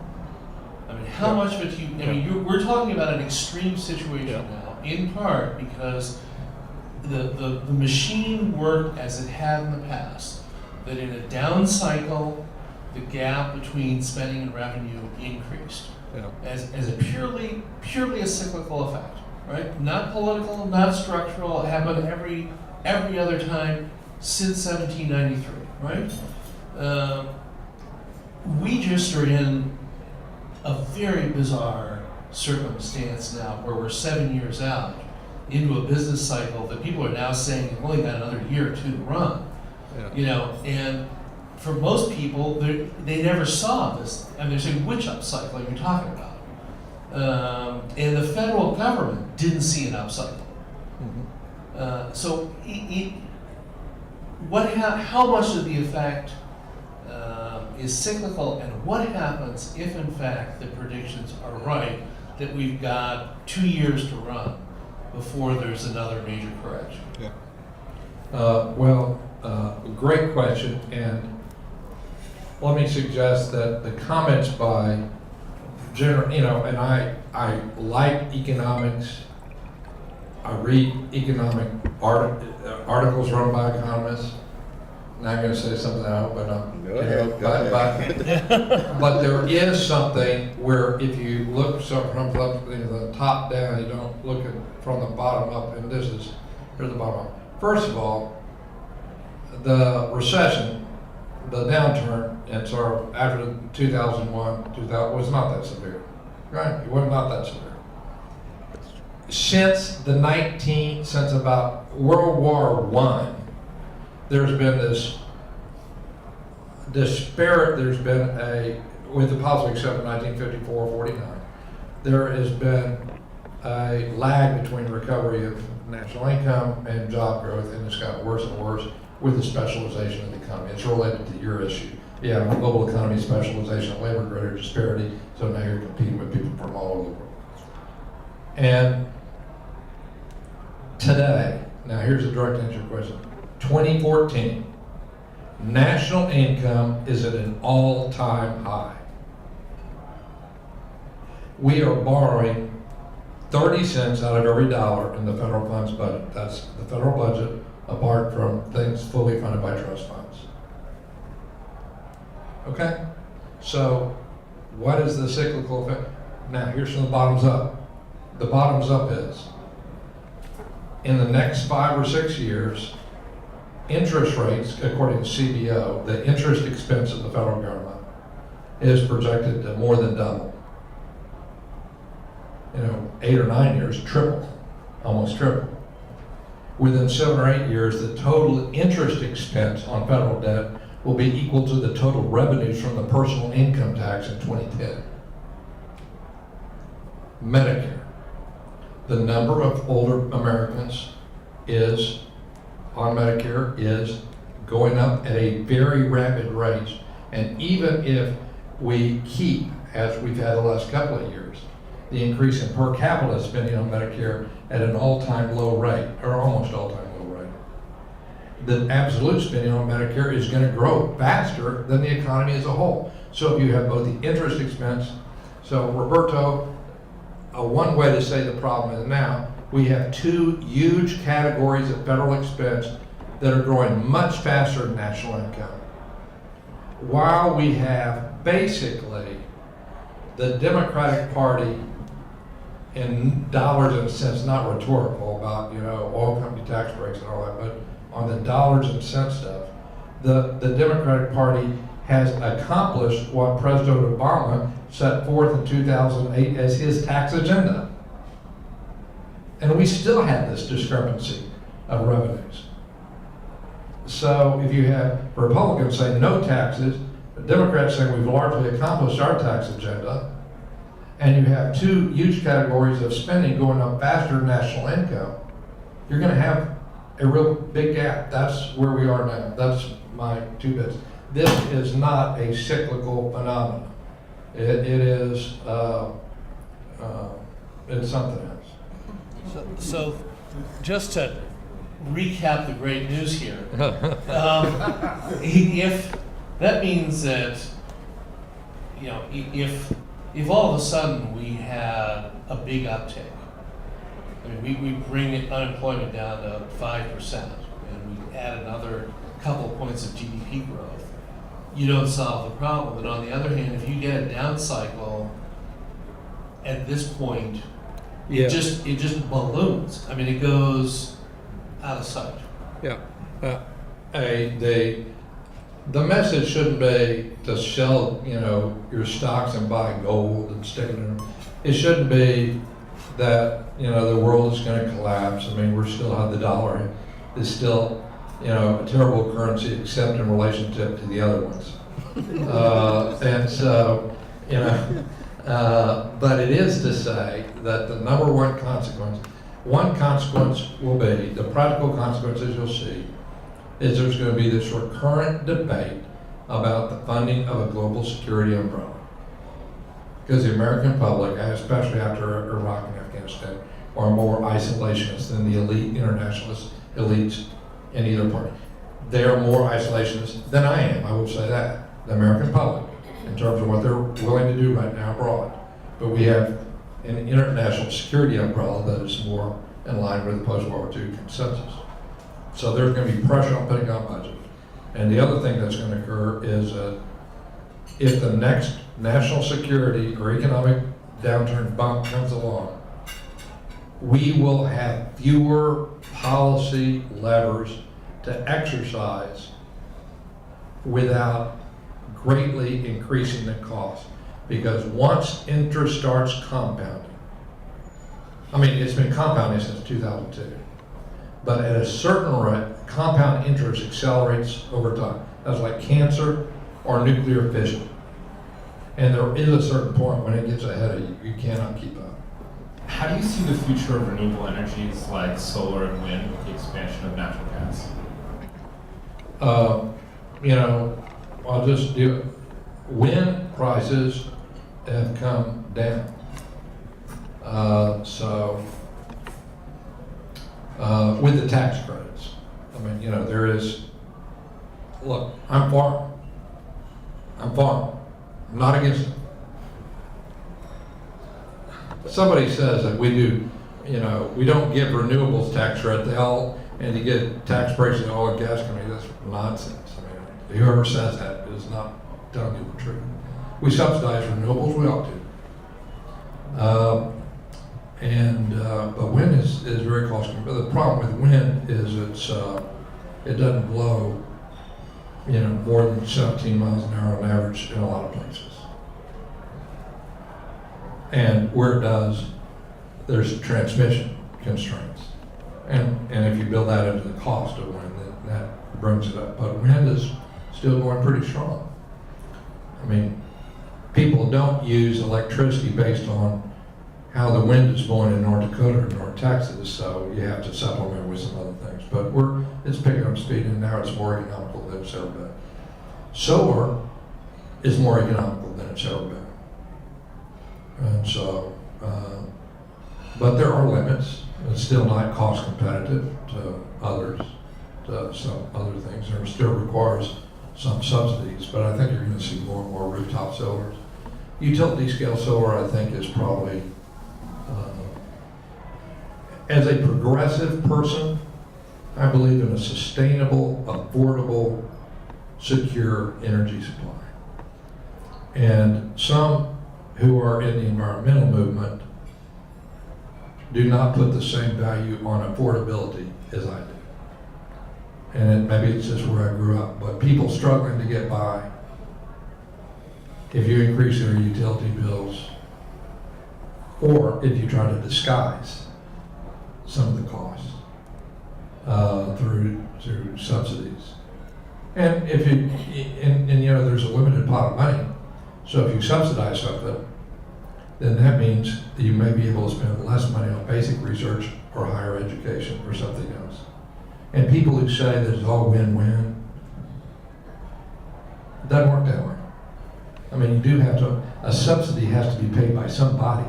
I mean, how much of it we're talking about an extreme situation now, in part because the machine worked as it had in the past, that in a down cycle, the gap between spending and revenue increased as a purely a cyclical effect, right? Not political, not structural. It happened every other time since 1793, right? We just are in a very bizarre circumstance now where we're 7 years out into a business cycle that people are now saying we've only got another year or two to run. And for most people, they never saw this. And they're saying, which upcycle are you talking about? And the federal government didn't see an upcycle. Mm-hmm. So how much of the effect is cyclical, and what happens if in fact the predictions are right that we've got 2 years to run before there's another major correction? Great question, and let me suggest that the comments by and I like economics. I read economic articles run by economists. Now I'm gonna say something I hope I don't. Go ahead, go But there is something where if you look from the top down, you don't look at from the bottom up, and here's the bottom up. First of all, the recession, the downturn, and sort of after 2001, 2000 was not that severe, right? It was not that severe. Since about World War I, there's been this disparate, with the possible exception of 1954, 49, there has been a lag between recovery of national income and job growth, and it's gotten worse and worse with the specialization of the economy. It's related to your issue. You have a global economy, specialization, labor, greater disparity, so now you're competing with people from all over the world. And today, now here's a direct answer to your question, 2014, national income is at an all-time high. We are borrowing 30 cents out of every dollar in the federal funds budget. That's the federal budget apart from things fully funded by trust funds. Okay? So what is the cyclical effect? Now here's from the bottoms up. The bottoms up is, in the next 5 or 6 years, interest rates, according to CBO, the interest expense of the federal government is projected to more than double. 8 or 9 years, triple, almost triple. Within 7 or 8 years, the total interest expense on federal debt will be equal to the total revenues from the personal income tax in 2010. Medicare. The number of older Americans on Medicare is going up at a very rapid rate. And even if we keep, as we've had the last couple of years, the increase in per capita spending on Medicare at an all-time low rate, or almost all-time low rate, the absolute spending on Medicare is going to grow faster than the economy as a whole. So if you have both the interest expense, so Roberto, one way to say the problem is now, we have 2 huge categories of federal expense that are growing much faster than national income. While we have basically the Democratic Party in dollars and cents, not rhetorical about, oil company tax breaks and all that, but on the dollars and cents stuff, the Democratic Party has accomplished what President Obama set forth in 2008 as his tax agenda. And we still have this discrepancy of revenues. So if you have Republicans saying no taxes, the Democrats saying we've largely accomplished our tax agenda, and you have 2 huge categories of spending going up faster than national income, you're going to have a real big gap. That's where we are now. That's my 2 bits. This is not a cyclical phenomenon. It is it's something else. So just to recap the great news here, if that means that, if all of a sudden we had a big uptick, I mean, we bring unemployment down to 5%, and we add another couple points of GDP growth, you don't solve the problem. And on the other hand, if you get a down cycle at this point, Yeah. it just balloons. I mean, it goes out of sight. Yeah. The message shouldn't be to sell, your stocks and buy gold and stick it in them. It shouldn't be that, the world is going to collapse. I mean, we still have the dollar is still, a terrible currency except in relationship to the other ones. And so, but it is to say that the number one consequence will be, the practical consequences you'll see, is there's going to be this recurrent debate about the funding of a global security umbrella. Because the American public, especially after Iraq and Afghanistan, are more isolationist than the elite internationalist elites in either party. They are more isolationist than I am, I will say that, the American public, in terms of what they're willing to do right now abroad. But we have an international security umbrella that is more in line with the post-World War II consensus. So there's going to be pressure on Pentagon budget. And the other thing that's going to occur is that if the next national security or economic downturn bump comes along, we will have fewer policy levers to exercise without greatly increasing the cost. Because once interest starts compounding, I mean, it's been compounding since 2002, but at a certain rate, compound interest accelerates over time. That's like cancer or nuclear fission. And there is a certain point when it gets ahead of you, you cannot keep up. How do you see the future of renewable energies like solar and wind with the expansion of natural gas? You know, I'll just do it. Wind prices have come down. With the tax credits. I mean, you know, there is, look, I'm for it. I'm not against it. Somebody says that we do, you know, we don't give renewables tax credit, and you get tax breaks in oil and gas companies. That's nonsense. I mean, whoever says that is not telling you the truth. We subsidize renewables, we ought to. But wind is very costly. But the problem with wind is it doesn't blow, you know, more than 17 miles an hour on average in a lot of places. And where it does, there's transmission constraints. And if you build that into the cost of wind, that brings it up. But wind is still going pretty strong. I mean, people don't use electricity based on how the wind is blowing in North Dakota or North Texas, so you have to supplement with some other things. But it's picking up speed, and now it's more economical than it's ever been. Solar is more economical than it's ever been. And so, but there are limits. It's still not cost competitive to others, to some other things. There still requires some subsidies, but I think you're going to see more and more rooftop solars. Utility scale solar, I think, is probably, as a progressive person, I believe in a sustainable, affordable, secure energy supply. And some who are in the environmental movement do not put the same value on affordability as I do. And maybe it's just where I grew up, but people struggling to get by, if you increase their utility bills, or if you try to disguise some of the costs through subsidies. And if you, and you know, there's a limited pot of money, so if you subsidize something, then that means that you may be able to spend less money on basic research or higher education or something else. And people who say that it's all win-win, it doesn't work that way. I mean, you do have to, a subsidy has to be paid by somebody.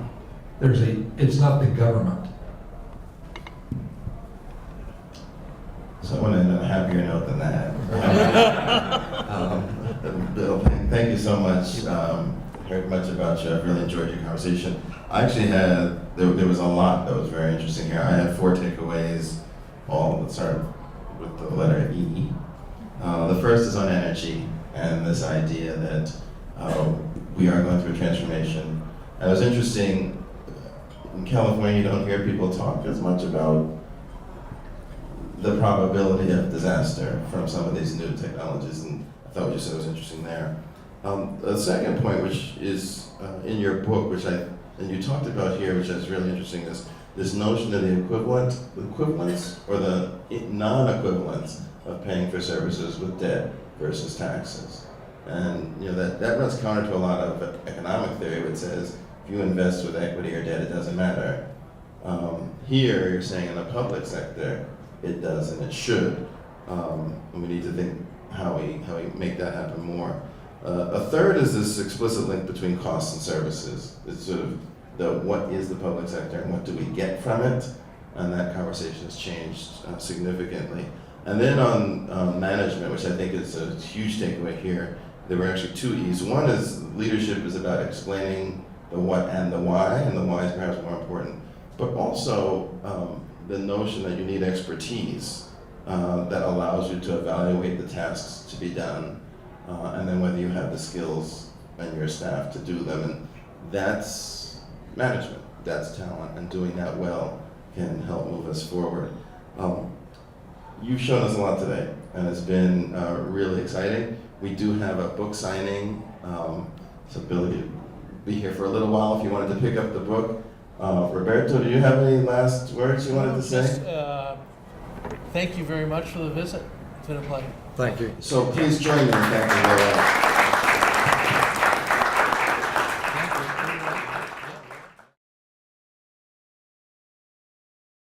It's not the government. So I want to end on a happier note than that. Bill, thank you so much. Heard much about you. I've really enjoyed your conversation. I actually had, there was a lot that was very interesting here. I had 4 takeaways, all that start with the letter E. The first is on energy and this idea that we are going through a transformation. And it was interesting, in California you don't hear people talk as much about the probability of disaster from some of these new technologies, and I thought what you said was interesting there. The second point, which is in your book, and you talked about here, which is really interesting, is this notion of the equivalence or the non-equivalence of paying for services with debt versus taxes. And you know that runs counter to a lot of economic theory, which says if you invest with equity or debt, it doesn't matter. Here, you're saying in the public sector, it does and it should. And we need to think how we make that happen more. A third is this explicit link between costs and services. It's sort of what is the public sector and what do we get from it? And that conversation has changed significantly. And then on management, which I think is a huge takeaway here, there were actually 2 E's. One is leadership is about explaining the what and the why, and the why is perhaps more important. But also the notion that you need expertise that allows you to evaluate the tasks to be done, and then whether you have the skills and your staff to do them. And that's management, that's talent, and doing that well can help move us forward. You've shown us a lot today, and it's been really exciting. We do have a book signing, so Billy, you'd be here for a little while if you wanted to pick up the book. Roberto, do you have any last words you wanted to say? Just, thank you very much for the visit. It's been a pleasure. Thank you. So please join me in thanking Roberto.